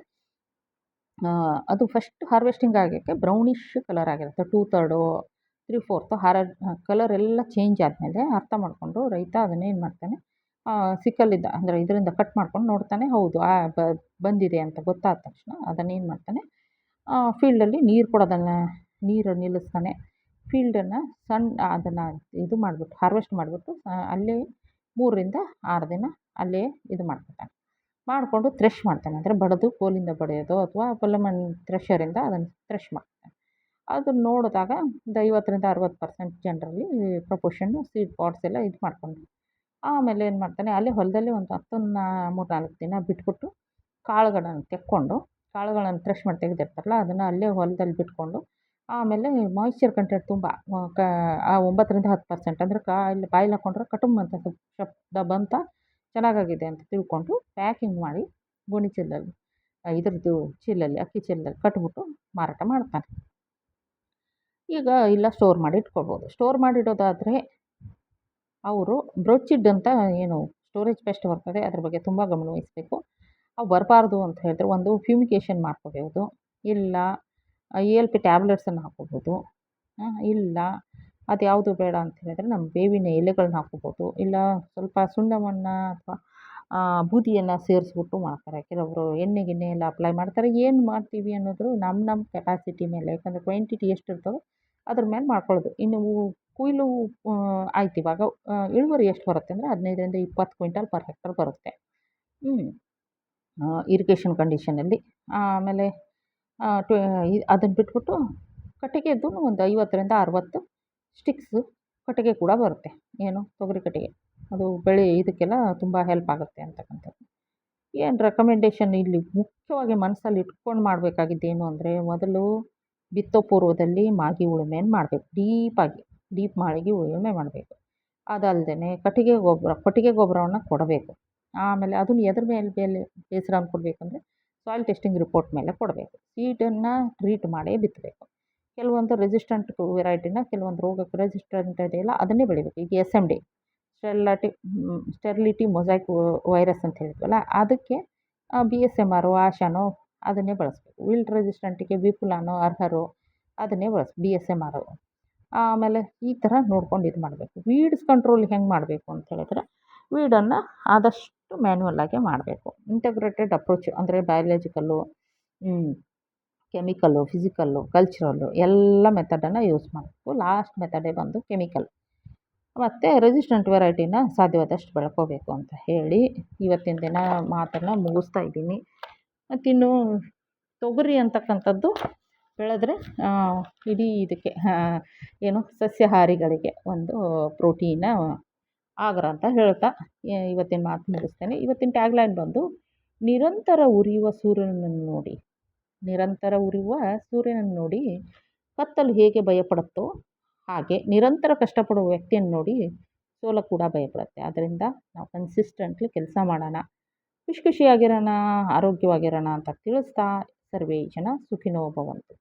ಅದು ಫಸ್ಟ್ ಹಾರ್ವೆಸ್ಟಿಂಗ್ ಆಗೋಕ್ಕೆ ಬ್ರೌನಿಷ್ ಕಲರ್ ಆಗಿರುತ್ತೆ. 2/3 3/4 ಕಲರ್ ಎಲ್ಲ ಚೇಂಜ್ ಆದಮೇಲೆ ಅರ್ಥ ಮಾಡಿಕೊಂಡು ರೈತ ಅದನ್ನೇನು ಮಾಡ್ತಾನೆ, ಸಿಕ್ಕಲ್ಲಿದ್ದ ಅಂದರೆ ಇದರಿಂದ ಕಟ್ ಮಾಡ್ಕೊಂಡು ನೋಡ್ತಾನೆ. ಹೌದು ಬಂದಿದೆ ಅಂತ ಗೊತ್ತಾದ ತಕ್ಷಣ ಅದನ್ನೇನು ಮಾಡ್ತಾನೆ, ಫೀಲ್ಡಲ್ಲಿ ನೀರು ನಿಲ್ಲಿಸ್ತಾನೆ. ಫೀಲ್ಡನ್ನು ಅದನ್ನು ಇದು ಮಾಡಿಬಿಟ್ಟು ಹಾರ್ವೆಸ್ಟ್ ಮಾಡಿಬಿಟ್ಟು ಅಲ್ಲೇ 3-6 ದಿನ ಅಲ್ಲೇ ಇದು ಮಾಡ್ಕೊತಾನೆ. ಮಾಡಿಕೊಂಡು ಥ್ರೆಶ್ ಮಾಡ್ತಾನೆ. ಅಂದರೆ ಬಡಿದು ಕೋಲಿಂದ ಬಡಿಯೋದು ಅಥವಾ ಪೊಲಮನ್ ಥ್ರೆಷರಿಂದ ಅದನ್ನು ಥ್ರೆಶ್ ಮಾಡ್ತಾನೆ. ಅದನ್ನು ನೋಡಿದಾಗ ಒಂದು 50-60% ಜನರಲ್ಲಿ ಪ್ರಪೋರ್ಷನ್ನು ಸೀಡ್ ಪಾಡ್ಸ್ ಎಲ್ಲ ಇದು ಮಾಡ್ಕೊಂಡು, ಆಮೇಲೆ ಏನು ಮಾಡ್ತಾನೆ, ಅಲ್ಲೇ ಹೊಲದಲ್ಲಿ ಒಂದು 3-4 ದಿನ ಬಿಟ್ಬಿಟ್ಟು ಕಾಳುಗಳನ್ನು ಕಾಳುಗಳನ್ನು ಥ್ರೆಶ್ ಮಾಡಿ ತೆಗೆದಿರ್ತಾರಲ್ಲ ಅದನ್ನು ಅಲ್ಲೇ ಹೊಲದಲ್ಲಿ ಬಿಟ್ಕೊಂಡು, ಆಮೇಲೆ ಮಾಯಿಶ್ಚರ್ ಕಂಟೆಂಟ್ ತುಂಬ 9-10% ಅಂದರೆ ಬಾಯಲ್ಲಿ ಹಾಕ್ಕೊಂಡ್ರೆ ಕಟುಮ್ ಅಂತ ಶಬ್ದ ಬಂತ ಚೆನ್ನಾಗಾಗಿದೆ ಅಂತ ತಿಳ್ಕೊಂಡು ಪ್ಯಾಕಿಂಗ್ ಮಾಡಿ ಗೋಣಿ ಚೀಲದಲ್ಲಿ ಚೀಲಲ್ಲಿ ಅಕ್ಕಿ ಚೀಲದಲ್ಲಿ ಕಟ್ಬಿಟ್ಟು ಮಾರಾಟ ಮಾಡ್ತಾನೆ. ಈಗ ಇಲ್ಲ ಸ್ಟೋರ್ ಮಾಡಿ ಇಟ್ಕೊಳ್ಬೋದು. ಸ್ಟೋರ್ ಮಾಡಿಡೋದಾದರೆ ಅವರು ಬ್ರೋಚಿಡ್ ಅಂತ ಏನು ಸ್ಟೋರೇಜ್ ಪೆಸ್ಟ್ ಬರ್ತದೆ, ಅದ್ರ ಬಗ್ಗೆ ತುಂಬ ಗಮನ ವಹಿಸಬೇಕು. ಅವು ಬರಬಾರ್ದು ಅಂತ ಹೇಳಿದ್ರೆ ಒಂದು ಫ್ಯೂಮಿಕೇಷನ್ ಮಾಡ್ಕೋಬೋದು. ಇಲ್ಲ ELP ಟ್ಯಾಬ್ಲೆಟ್ಸನ್ನು ಹಾಕ್ಕೋಬೋದು. ಇಲ್ಲ ಅದು ಯಾವುದು ಬೇಡ ಅಂತ ಹೇಳಿದರೆ ನಮ್ಮ ಬೇವಿನ ಎಲೆಗಳನ್ನ ಹಾಕ್ಕೋಬೋದು. ಇಲ್ಲ ಸ್ವಲ್ಪ ಸುಣ್ಣವನ್ನು ಅಥವಾ ಬೂದಿಯನ್ನು ಸೇರಿಸ್ಬಿಟ್ಟು ಮಾಡ್ತಾರೆ. ಕೆಲವರು ಎಣ್ಣೆ ಎಲ್ಲ ಅಪ್ಲೈ ಮಾಡ್ತಾರೆ. ಏನು ಮಾಡ್ತೀವಿ ಅನ್ನೋದು ನಮ್ಮ ಕೆಪಾಸಿಟಿ ಮೇಲೆ, ಯಾಕಂದರೆ ಕ್ವಾಂಟಿಟಿ ಎಷ್ಟಿರ್ತವೋ ಅದ್ರ ಮೇಲೆ ಮಾಡ್ಕೊಳ್ಳೋದು. ಇನ್ನು ಕೊಯ್ಲು ಆಯ್ತು, ಇವಾಗ ಇಳುವರಿ ಎಷ್ಟು ಬರುತ್ತೆ ಅಂದರೆ 15-20 ಕ್ವಿಂಟಲ್ ಪರ್ ಹೆಕ್ಟರ್ ಬರುತ್ತೆ. ಇರಿಗೇಷನ್ ಕಂಡೀಷನಲ್ಲಿ. ಆಮೇಲೆ ಅದನ್ನು ಬಿಟ್ಬಿಟ್ಟು ಕಟ್ಟಿಗೆದು ಒಂದು 50-60 ಸ್ಟಿಕ್ಸು ಕಟ್ಟಿಗೆ ಕೂಡ ಬರುತ್ತೆ. ಏನು ತೊಗರಿ ಕಟ್ಟಿಗೆ, ಅದು ಇದಕ್ಕೆಲ್ಲ ತುಂಬ ಹೆಲ್ಪ್ ಆಗುತ್ತೆ ಅಂತಕ್ಕಂಥದ್ದು. ಏನು ರೆಕಮೆಂಡೇಷನ್ ಇಲ್ಲಿ ಮುಖ್ಯವಾಗಿ ಮನಸ್ಸಲ್ಲಿ ಇಟ್ಕೊಂಡು ಮಾಡಬೇಕಾಗಿದ್ದೇನು ಅಂದರೆ, ಮೊದಲು ಬಿತ್ತೋ ಪೂರ್ವದಲ್ಲಿ ಮಾಗಿ ಉಳುಮೆಯನ್ನು ಮಾಡಬೇಕು. ಡೀಪ್ ಮಾಗಿ ಉಳುಮೆ ಮಾಡಬೇಕು. ಅದಲ್ಲದೆ ಕೊಟ್ಟಿಗೆ ಗೊಬ್ಬರವನ್ನು ಕೊಡಬೇಕು. ಆಮೇಲೆ ಅದನ್ನು ಎದ್ರ ಮೇಲೆ ಬೇಸರ ಕೊಡಬೇಕಂದ್ರೆ ಸಾಯಿಲ್ ಟೆಸ್ಟಿಂಗ್ ರಿಪೋರ್ಟ್ ಮೇಲೆ ಕೊಡಬೇಕು. ಸೀಡನ್ನು ಟ್ರೀಟ್ ಮಾಡೇ ಬಿತ್ತಬೇಕು. ಕೆಲವೊಂದು ರೆಸಿಸ್ಟೆಂಟ್ ವೆರೈಟಿನ ಕೆಲವೊಂದು ರೋಗಕ್ಕೆ ರೆಸಿಸ್ಟೆಂಟ್ ಇದೆಯಲ್ಲ ಅದನ್ನೇ ಬೆಳಿಬೇಕು. ಈಗ SMD ಸ್ಟೆರಿಲಿಟಿ ಮೊಸೈಕ್ ವೈರಸ್ ಅಂತ ಹೇಳ್ತೀವಲ್ಲ ಅದಕ್ಕೆ BSMR ಆಶಾನೋ ಅದನ್ನೇ ಬಳಸಬೇಕು. ವಿಲ್ಟ್ ರೆಸಿಸ್ಟೆಂಟಿಗೆ ವಿಪುಲಾನೋ ಅರ್ಹರೋ ಅದನ್ನೇ BSMR. ಆಮೇಲೆ ಈ ಥರ ನೋಡ್ಕೊಂಡು ಇದು ಮಾಡಬೇಕು. ವೀಡ್ಸ್ ಕಂಟ್ರೋಲ್ ಹೆಂಗೆ ಮಾಡಬೇಕು ಅಂತ ಹೇಳಿದ್ರೆ ವೀಡನ್ನು ಆದಷ್ಟು ಮ್ಯಾನ್ಯುವಲ್ಲಾಗೆ ಮಾಡಬೇಕು. ಇಂಟಗ್ರೇಟೆಡ್ ಅಪ್ರೋಚ್ ಅಂದರೆ ಬಯಾಲಜಿಕಲ್ಲು, ಕೆಮಿಕಲ್ಲು, ಫಿಸಿಕಲ್ಲು, ಕಲ್ಚರಲ್ಲು ಎಲ್ಲ ಮೆಥಡನ್ನು ಯೂಸ್ ಮಾಡಬೇಕು. ಲಾಸ್ಟ್ ಮೆಥಡೇ ಬಂದು ಕೆಮಿಕಲ್. ಮತ್ತು ರೆಸಿಸ್ಟೆಂಟ್ ವೆರೈಟಿನ ಸಾಧ್ಯವಾದಷ್ಟು ಬೆಳ್ಕೋಬೇಕು ಅಂತ ಹೇಳಿ ಇವತ್ತಿನ ದಿನ ಮಾತನ್ನು ಮುಗಿಸ್ತಾ ಇದ್ದೀನಿ. ಮತ್ತಿನ್ನು ತೊಗರಿ ಅಂತಕ್ಕಂಥದ್ದು ಬೆಳೆದ್ರೆ ಇಡೀ ಇದಕ್ಕೆ ಏನು ಸಸ್ಯಾಹಾರಿಗಳಿಗೆ ಒಂದು ಪ್ರೋಟೀನ ಆಗರ ಅಂತ ಹೇಳ್ತಾ ಇವತ್ತಿನ ಮಾತು ಮುಗಿಸ್ತೇನೆ. ಇವತ್ತಿನ ಟ್ಯಾಗ್ಲೈನ್ ಬಂದು ನಿರಂತರ ಉರಿಯುವ ಸೂರ್ಯನನ್ನು ನೋಡಿ, ನಿರಂತರ ಉರಿಯುವ ಸೂರ್ಯನನ್ನು ನೋಡಿ ಕತ್ತಲು ಹೇಗೆ ಭಯಪಡುತ್ತೋ ಹಾಗೆ ನಿರಂತರ ಕಷ್ಟಪಡುವ ವ್ಯಕ್ತಿಯನ್ನು ನೋಡಿ ಸೋಲ ಕೂಡ ಭಯಪಡುತ್ತೆ. ಆದ್ದರಿಂದ ನಾವು ಕನ್ಸಿಸ್ಟೆಂಟ್ಲಿ ಕೆಲಸ ಮಾಡೋಣ, ಖುಷಿಯಾಗಿರೋಣ, ಆರೋಗ್ಯವಾಗಿರೋಣ ಅಂತ ತಿಳಿಸ್ತಾ ಸರ್ವೇ ಜನ ಸುಖಿನೋ ಭವಂತು.